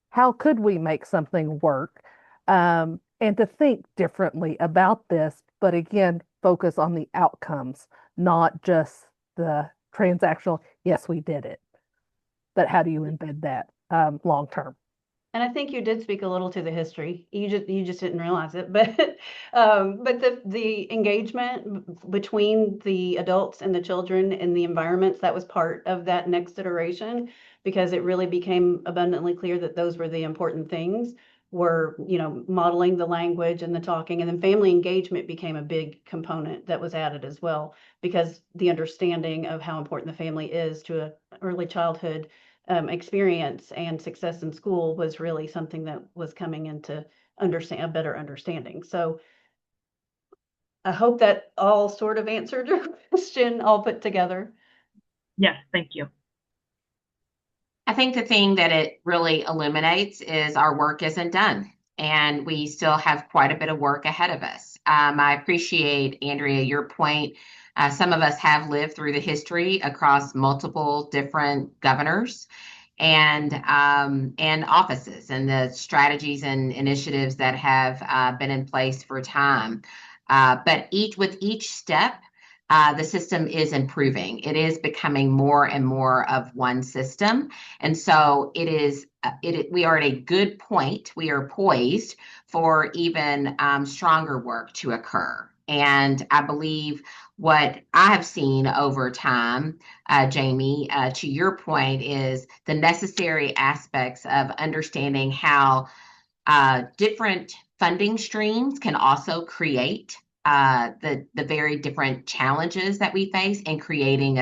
how could we make something work? And to think differently about this, but again, focus on the outcomes, not just the transactional. Yes, we did it. But how do you embed that long term? And I think you did speak a little to the history. You just didn't realize it, but the engagement between the adults and the children and the environments, that was part of that next iteration, because it really became abundantly clear that those were the important things, were, modeling the language and the talking, and then family engagement became a big component that was added as well, because the understanding of how important the family is to a early childhood experience and success in school was really something that was coming into a better understanding. So I hope that all sort of answered your question, all put together. Yes, thank you. I think the thing that it really illuminates is our work isn't done, and we still have quite a bit of work ahead of us. I appreciate, Andrea, your point. Some of us have lived through the history across multiple different governors and offices, and the strategies and initiatives that have been in place for time. But with each step, the system is improving. It is becoming more and more of one system. And so we are at a good point. We are poised for even stronger work to occur. And I believe what I have seen over time, Jamie, to your point, is the necessary aspects of understanding how different funding streams can also create the very different challenges that we face in creating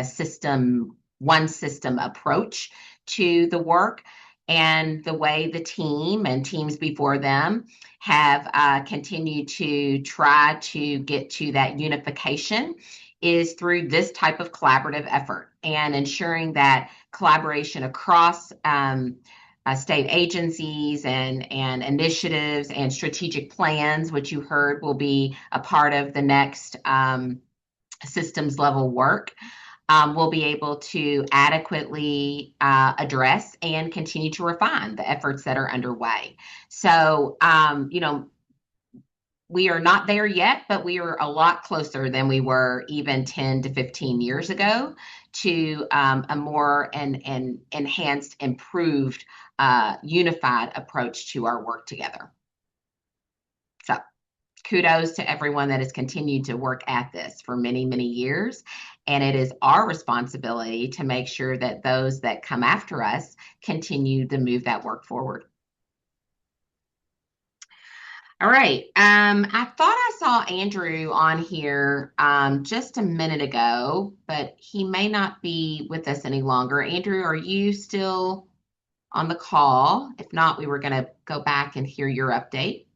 one system approach to the work, and the way the team and teams before them have continued to try to get to that unification is through this type of collaborative effort, and ensuring that collaboration across state agencies and initiatives and strategic plans, which you heard will be a part of the next systems level work, will be able to adequately address and continue to refine the efforts that are underway. So, we are not there yet, but we are a lot closer than we were even 10 to 15 years ago to a more enhanced, improved, unified approach to our work together. So kudos to everyone that has continued to work at this for many, many years. And it is our responsibility to make sure that those that come after us continue to move that work forward. All right. I thought I saw Andrew on here just a minute ago, but he may not be with us any longer. Andrew, are you still on the call? If not, we were going to go back and hear your update.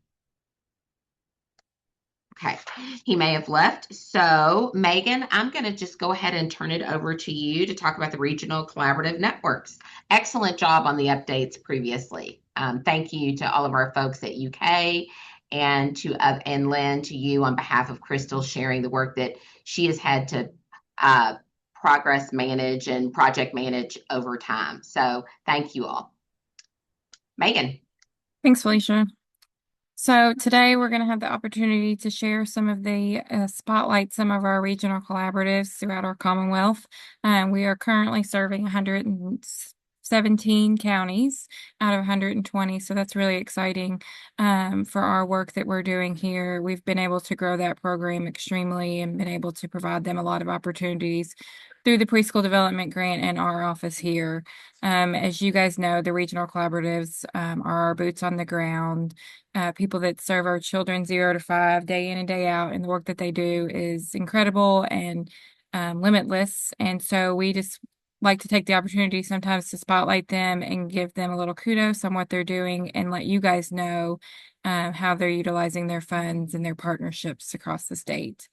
Okay, he may have left. So, Megan, I'm going to just go ahead and turn it over to you to talk about the regional collaborative networks. Excellent job on the updates previously. Thank you to all of our folks at UK and Lynn, to you on behalf of Crystal, sharing the work that she has had to progress manage and project manage over time. So thank you all. Megan. Thanks, Felicia. So today we're going to have the opportunity to share some of the spotlight some of our regional collaboratives throughout our Commonwealth. We are currently serving 117 counties out of 120, so that's really exciting for our work that we're doing here. We've been able to grow that program extremely and been able to provide them a lot of opportunities through the Preschool Development Grant and our office here. As you guys know, the regional collaboratives are our boots on the ground, people that serve our children 0 to 5 day in and day out, and the work that they do is incredible and limitless. And so we just like to take the opportunity sometimes to spotlight them and give them a little kudos on what they're doing, and let you guys know how they're utilizing their funds and their partnerships across the state.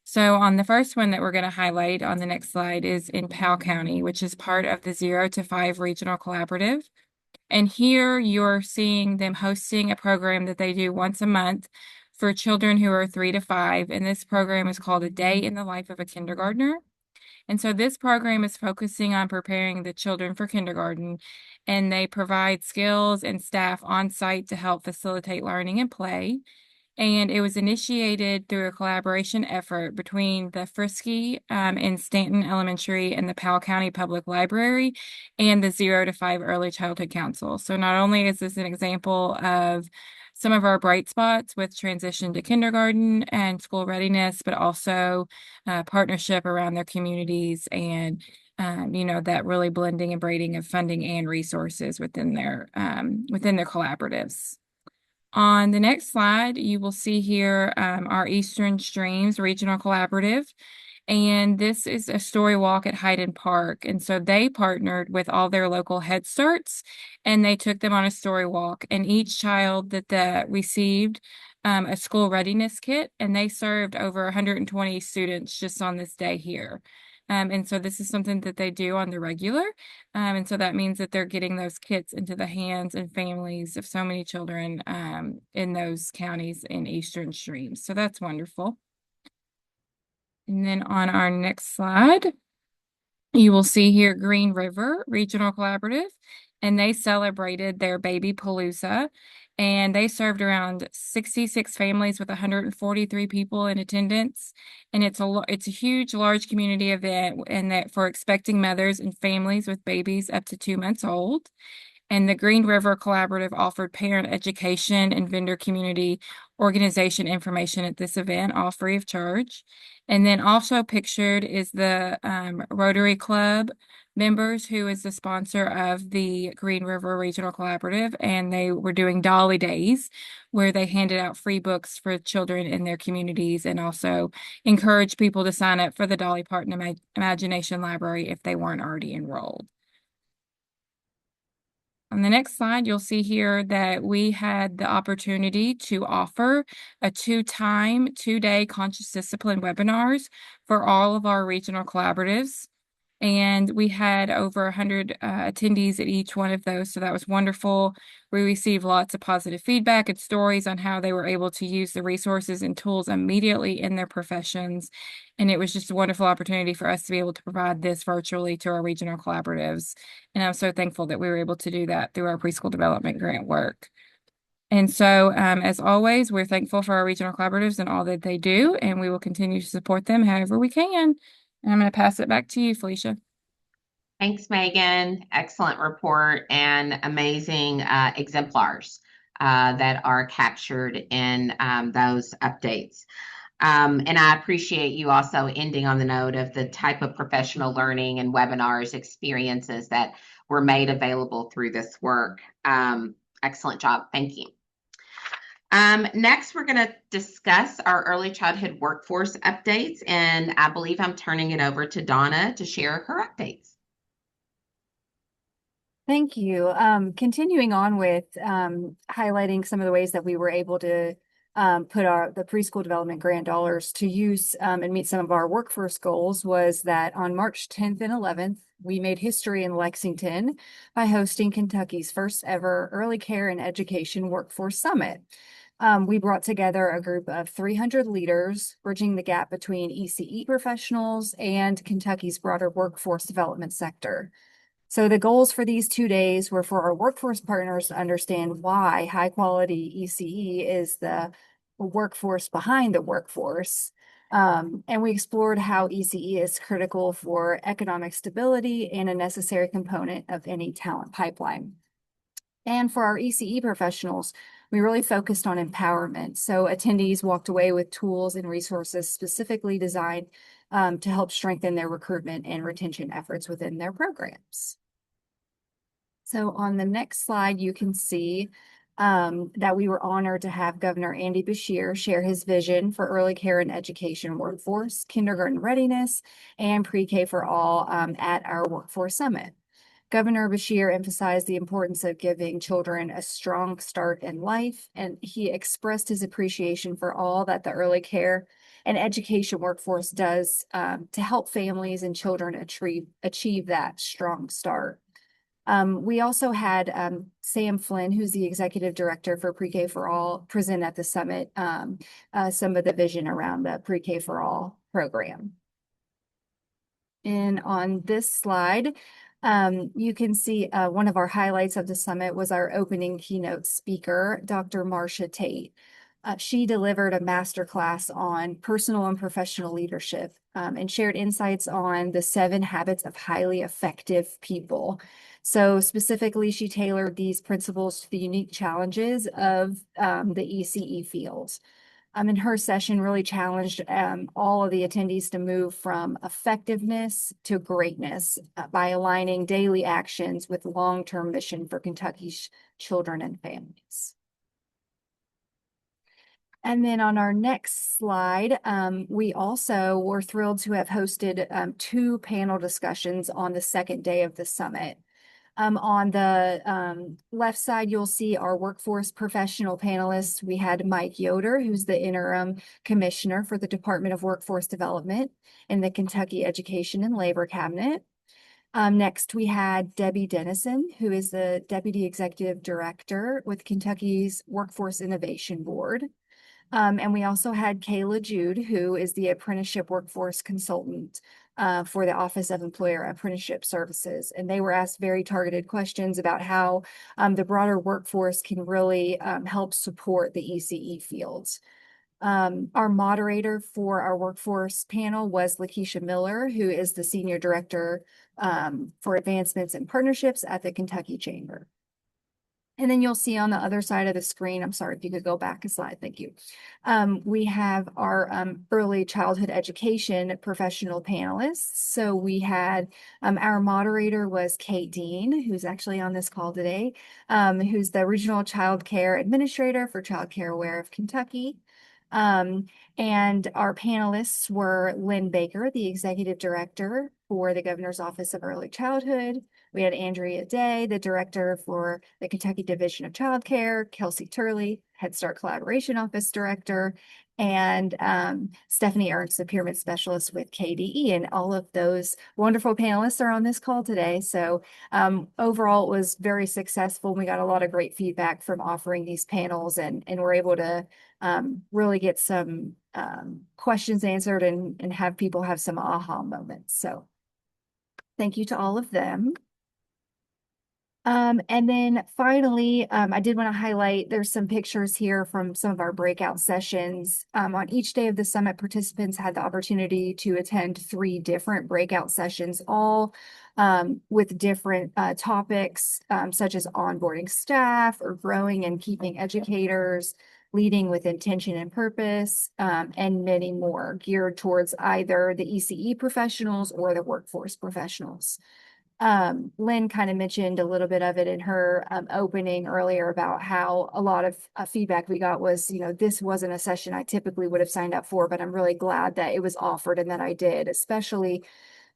So on the first one that we're going to highlight on the next slide is in Powell County, which is part of the 0 to 5 Regional Collaborative. And here you're seeing them hosting a program that they do once a month for children who are 3 to 5. And this program is called A Day in the Life of a Kindergartner. And so this program is focusing on preparing the children for kindergarten, and they provide skills and staff on site to help facilitate learning and play. And it was initiated through a collaboration effort between the Frisky and Stanton Elementary and the Powell County Public Library and the 0 to 5 Early Childhood Council. So not only is this an example of some of our bright spots with transition to kindergarten and school readiness, but also partnership around their communities and that really blending and braiding of funding and resources within their collaboratives. On the next slide, you will see here our Eastern Streams Regional Collaborative. And this is a story walk at Hayden Park. And so they partnered with all their local Head Starts and they took them on a story walk. And each child that received a school readiness kit, and they served over 120 students just on this day here. And so this is something that they do on the regular. And so that means that they're getting those kits into the hands and families of so many children in those counties in Eastern Streams. So that's wonderful. And then on our next slide, you will see here Green River Regional Collaborative, and they celebrated their Baby Palooza, and they served around 66 families with 143 people in attendance. And it's a huge, large community event, and that for expecting mothers and families with babies up to 2 months old. And the Green River Collaborative offered parent education and vendor community organization information at this event, all free of charge. And then also pictured is the Rotary Club members, who is the sponsor of the Green River Regional Collaborative. And they were doing Dolly Days, where they handed out free books for children in their communities and also encouraged people to sign up for the Dolly Parton Imagination Library if they weren't already enrolled. On the next slide, you'll see here that we had the opportunity to offer a 2-day conscious discipline webinars for all of our regional collaboratives. And we had over 100 attendees at each one of those. So that was wonderful. We received lots of positive feedback and stories on how they were able to use the resources and tools immediately in their professions. And it was just a wonderful opportunity for us to be able to provide this virtually to our regional collaboratives. And I'm so thankful that we were able to do that through our preschool development grant work. And so, as always, we're thankful for our regional collaboratives and all that they do, and we will continue to support them however we can. And I'm going to pass it back to you, Felicia. Thanks, Megan. Excellent report and amazing exemplars that are captured in those updates. And I appreciate you also ending on the note of the type of professional learning and webinars experiences that were made available through this work. Excellent job. Thank you. Next, we're going to discuss our early childhood workforce updates, and I believe I'm turning it over to Donna to share her updates. Thank you. Continuing on with highlighting some of the ways that we were able to put the preschool development grant dollars to use and meet some of our workforce goals was that on March 10th and 11th, we made history in Lexington by hosting Kentucky's first ever Early Care and Education Workforce Summit. We brought together a group of 300 leaders, bridging the gap between ECE professionals and Kentucky's broader workforce development sector. So the goals for these 2 days were for our workforce partners to understand why high quality ECE is the workforce behind the workforce. And we explored how ECE is critical for economic stability and a necessary component of any talent pipeline. And for our ECE professionals, we really focused on empowerment. So attendees walked away with tools and resources specifically designed to help strengthen their recruitment and retention efforts within their programs. So on the next slide, you can see that we were honored to have Governor Andy Beshear share his vision for early care and education workforce, kindergarten readiness, and pre-K for all at our Workforce Summit. Governor Beshear emphasized the importance of giving children a strong start in life, and he expressed his appreciation for all that the early care and education workforce does to help families and children achieve that strong start. We also had Sam Flynn, who's the executive director for Pre-K for All, present at the summit some of the vision around the Pre-K for All program. And on this slide, you can see one of our highlights of the summit was our opening keynote speaker, Dr. Marcia Tate. She delivered a masterclass on personal and professional leadership and shared insights on the 7 habits of highly effective people. So specifically, she tailored these principles to the unique challenges of the ECE fields. And her session really challenged all of the attendees to move from effectiveness to greatness by aligning daily actions with long-term mission for Kentucky's children and families. And then on our next slide, we also were thrilled to have hosted 2 panel discussions on the second day of the summit. On the left side, you'll see our workforce professional panelists. We had Mike Yoder, who's the interim commissioner for the Department of Workforce Development in the Kentucky Education and Labor Cabinet. Next, we had Debbie Dennison, who is the Deputy Executive Director with Kentucky's Workforce Innovation Board. And we also had Kayla Jude, who is the apprenticeship workforce consultant for the Office of Employer Apprenticeship Services. And they were asked very targeted questions about how the broader workforce can really help support the ECE fields. Our moderator for our workforce panel was Lakeisha Miller, who is the Senior Director for Advancements and Partnerships at the Kentucky Chamber. And then you'll see on the other side of the screen, I'm sorry if you could go back a slide, thank you. We have our early childhood education professional panelists. So we had our moderator was Kate Dean, who's actually on this call today, who's the Regional Child Care Administrator for Child Care Aware of Kentucky. And our panelists were Lynn Baker, the Executive Director for the Governor's Office of Early Childhood. We had Andrea Day, the Director for the Kentucky Division of Child Care, Kelsey Turley, Head Start Collaboration Office Director, and Stephanie Ernst, the Pyramid Specialist with KDE. And all of those wonderful panelists are on this call today. So overall, it was very successful. We got a lot of great feedback from offering these panels, and we're able to really get some questions answered and have people have some aha moments. So thank you to all of them. And then finally, I did want to highlight, there's some pictures here from some of our breakout sessions. On each day of the summit, participants had the opportunity to attend 3 different breakout sessions, all with different topics, such as onboarding staff or growing and keeping educators, leading with intention and purpose, and many more geared towards either the ECE professionals or the workforce professionals. Lynn kind of mentioned a little bit of it in her opening earlier about how a lot of feedback we got was, this wasn't a session I typically would have signed up for, but I'm really glad that it was offered and that I did, especially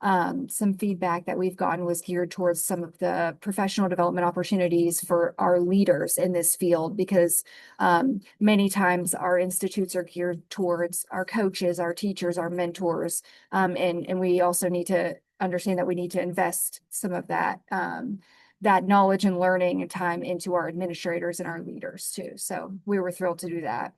some feedback that we've gotten was geared towards some of the professional development opportunities for our leaders in this field, because many times our institutes are geared towards our coaches, our teachers, our mentors, and we also need to understand that we need to invest some of that that knowledge and learning and time into our administrators and our leaders too. So we were thrilled to do that.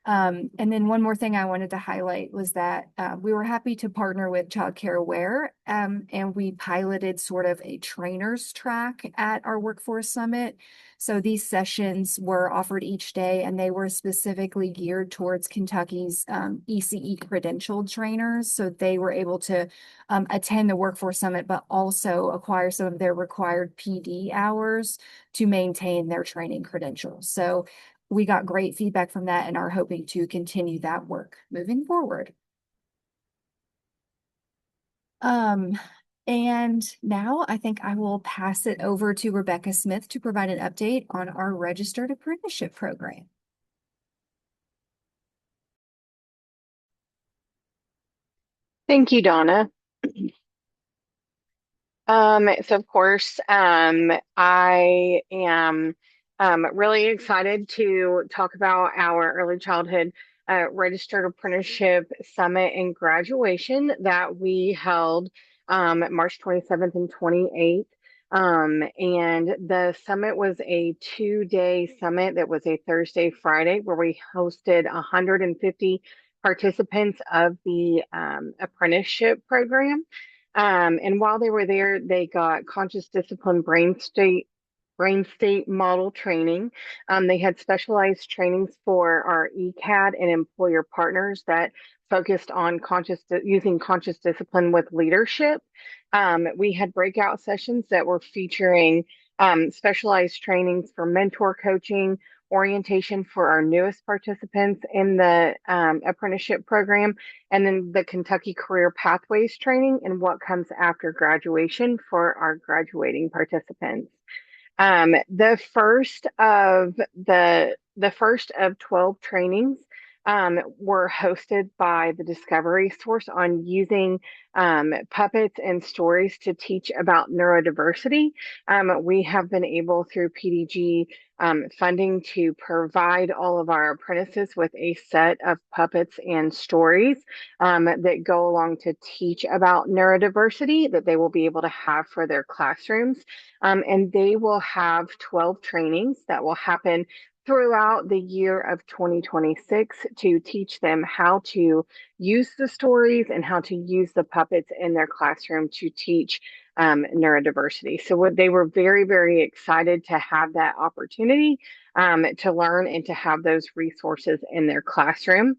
And then one more thing I wanted to highlight was that we were happy to partner with Child Care Aware, and we piloted sort of a trainers track at our Workforce Summit. So these sessions were offered each day, and they were specifically geared towards Kentucky's ECE credentialed trainers. So they were able to attend the Workforce Summit, but also acquire some of their required PD hours to maintain their training credentials. So we got great feedback from that and are hoping to continue that work moving forward. And now I think I will pass it over to Rebecca Smith to provide an update on our registered apprenticeship program. Thank you, Donna. So of course, I am really excited to talk about our early childhood registered apprenticeship summit and graduation that we held March 27th and 28th. And the summit was a 2-day summit that was a Thursday, Friday, where we hosted 150 participants of the apprenticeship program. And while they were there, they got conscious discipline brain state brain state model training. They had specialized trainings for our ECAD and employer partners that focused on using conscious discipline with leadership. We had breakout sessions that were featuring specialized trainings for mentor coaching, orientation for our newest participants in the apprenticeship program, and then the Kentucky Career Pathways training and what comes after graduation for our graduating participants. The first of 12 trainings were hosted by the Discovery Source on using puppets and stories to teach about neurodiversity. We have been able through PDG funding to provide all of our apprentices with a set of puppets and stories that go along to teach about neurodiversity that they will be able to have for their classrooms. And they will have 12 trainings that will happen throughout the year of 2026 to teach them how to use the stories and how to use the puppets in their classroom to teach neurodiversity. So they were very, very excited to have that opportunity to learn and to have those resources in their classroom.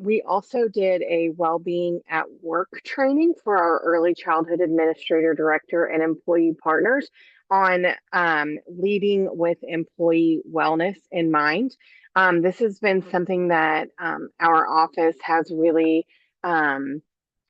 We also did a well-being at work training for our early childhood administrator, director, and employee partners on leading with employee wellness in mind. This has been something that our office has really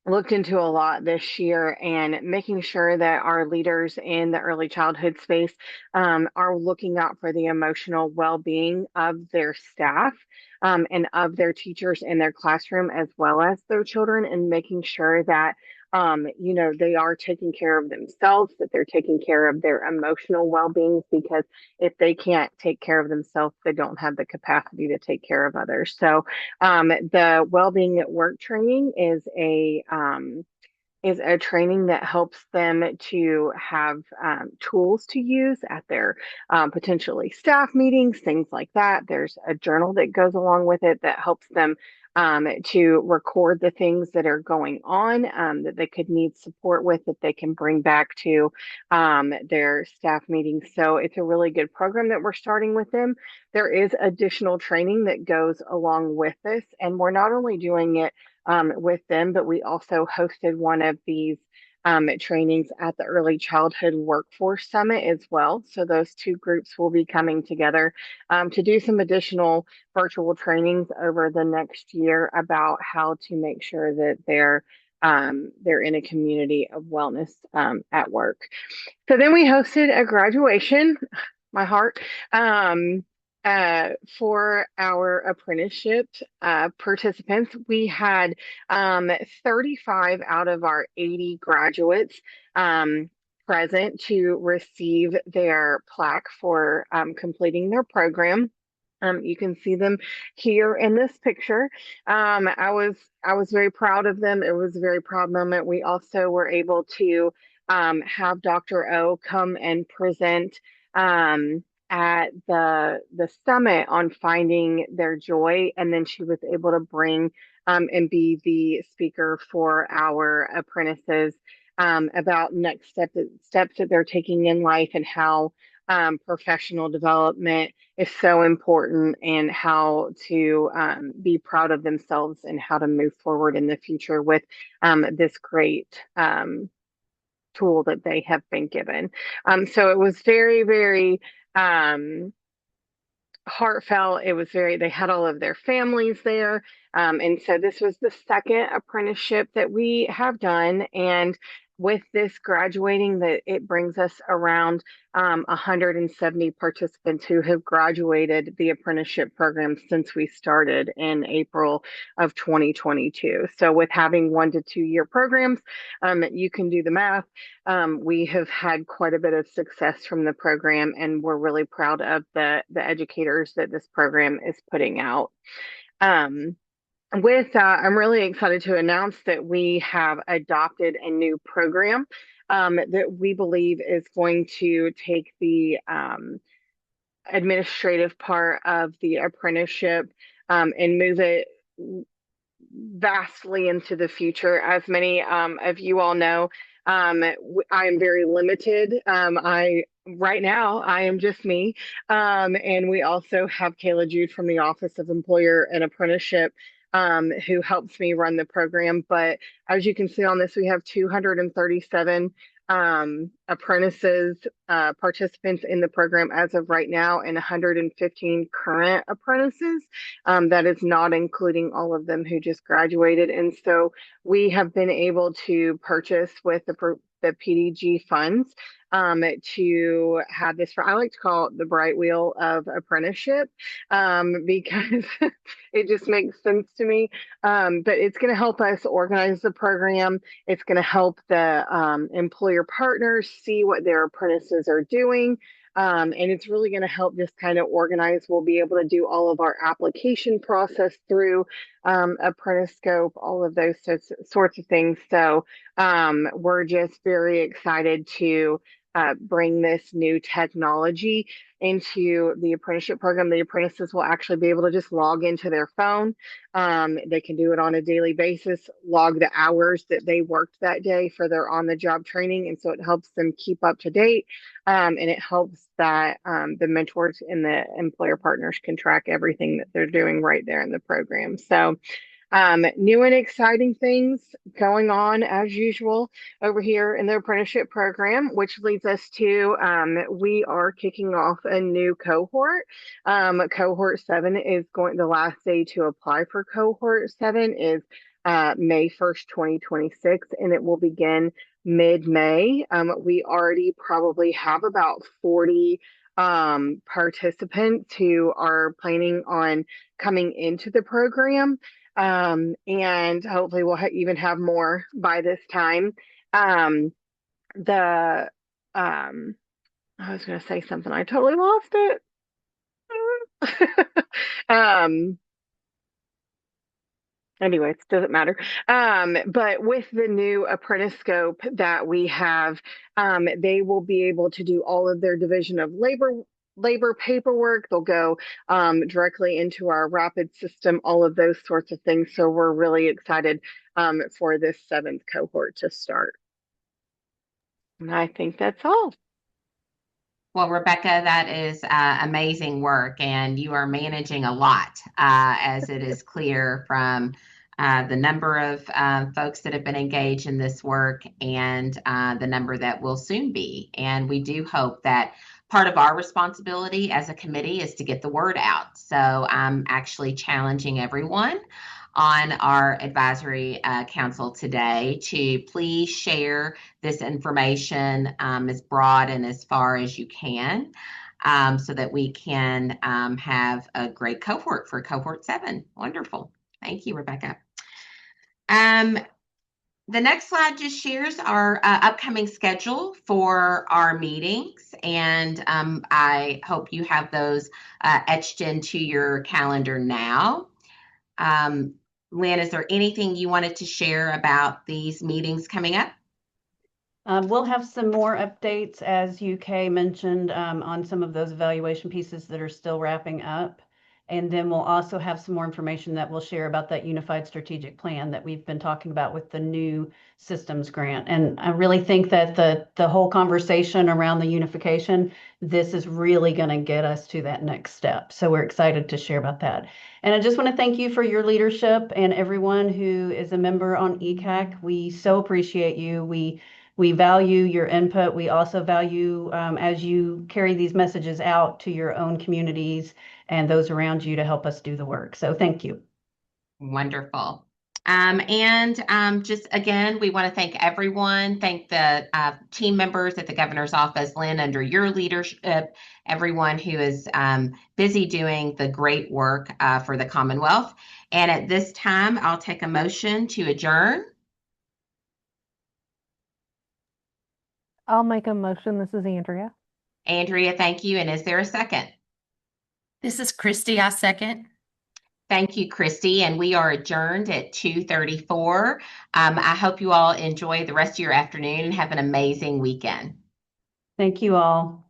looked into a lot this year, and making sure that our leaders in the early childhood space are looking out for the emotional well-being of their staff and of their teachers in their classroom as well as their children, and making sure that they are taking care of themselves, that they're taking care of their emotional well-being, because if they can't take care of themselves, they don't have the capacity to take care of others. So the well-being at work training is a training that helps them to have tools to use at their potentially staff meetings, things like that. There's a journal that goes along with it that helps them to record the things that are going on that they could need support with, that they can bring back to their staff meetings. So it's a really good program that we're starting with them. There is additional training that goes along with this, and we're not only doing it with them, but we also hosted one of these trainings at the Early Childhood Workforce Summit as well. So those two groups will be coming together to do some additional virtual trainings over the next year about how to make sure that they're in a community of wellness at work. So then we hosted a graduation, my heart, for our apprenticeship participants. We had 35 out of our 80 graduates present to receive their plaque for completing their program. You can see them here in this picture. I was very proud of them. It was a very proud moment. We also were able to have Dr. O come and present at the summit on finding their joy, and then she was able to bring and be the speaker for our apprentices about next steps that they're taking in life, and how professional development is so important, and how to be proud of themselves and how to move forward in the future with this great tool that they have been given. So it was very, very heartfelt. It was they had all of their families there. And so this was the second apprenticeship that we have done. And with this graduating, that it brings us around 170 participants who have graduated the apprenticeship program since we started in April of 2022. So with having 1 to 2 year programs, you can do the math. We have had quite a bit of success from the program, and we're really proud of the educators that this program is putting out. I'm really excited to announce that we have adopted a new program that we believe is going to take the administrative part of the apprenticeship and move it vastly into the future. As many of you all know, I am very limited. Right now I am just me. And we also have Kayla Jude from the Office of Employer and Apprenticeship, who helps me run the program. But as you can see on this, we have 237 apprentices, participants in the program as of right now, and 115 current apprentices. That is not including all of them who just graduated. And so we have been able to purchase with the PDG funds, to have this. I like to call it the bright wheel of apprenticeship, because it just makes sense to me. But it's going to help us organize the program. It's going to help the employer partners see what their apprentices are doing. And it's really going to help just kind of organize. We'll be able to do all of our application process through Apprenticescope, all of those sorts of things. So we're just very excited to bring this new technology into the apprenticeship program. The apprentices will actually be able to just log into their phone. They can do it on a daily basis, log the hours that they worked that day for their on-the-job training. And so it helps them keep up to date. And it helps that the mentors and the employer partners can track everything that they're doing right there in the program. So new and exciting things going on as usual over here in the apprenticeship program, which leads us to we are kicking off a new cohort. Cohort 7 is the last day to apply for cohort 7 is May 1st, 2026, and it will begin mid-May. We already probably have about 40 participants who are planning on coming into the program. And hopefully we'll even have more by this time. The I was going to say something. I totally lost it. Anyways, doesn't matter. But with the new Apprenticescope that we have, they will be able to do all of their division of labor paperwork. They'll go directly into our rapid system, all of those sorts of things. So we're really excited for this 7th cohort to start. And I think that's all. Well, Rebecca, that is amazing work, and you are managing a lot, as it is clear from the number of folks that have been engaged in this work and the number that will soon be. And we do hope that part of our responsibility as a committee is to get the word out. So I'm actually challenging everyone on our advisory council today to please share this information as broad and as far as you can, so that we can have a great cohort for cohort 7. Wonderful. Thank you, Rebecca. The next slide just shares our upcoming schedule for our meetings, and I hope you have those etched into your calendar now. Lynn, is there anything you wanted to share about these meetings coming up? We'll have some more updates, as UK mentioned, on some of those evaluation pieces that are still wrapping up. And then we'll also have some more information that we'll share about that unified strategic plan that we've been talking about with the new systems grant. And I really think that the whole conversation around the unification, this is really going to get us to that next step. So we're excited to share about that. And I just want to thank you for your leadership and everyone who is a member on ECAC. We so appreciate you. We value your input. We also value as you carry these messages out to your own communities and those around you to help us do the work. So thank you. Wonderful. Just again, we want to thank everyone. Thank the team members at the governor's office, Lynn, under your leadership, everyone who is busy doing the great work for the Commonwealth. And at this time, I'll take a motion to adjourn. I'll make a motion. This is Andrea. Andrea, thank you. And is there a second? This is Christy. I second. Thank you, Christy. And we are adjourned at 2:34. I hope you all enjoy the rest of your afternoon and have an amazing weekend. Thank you all.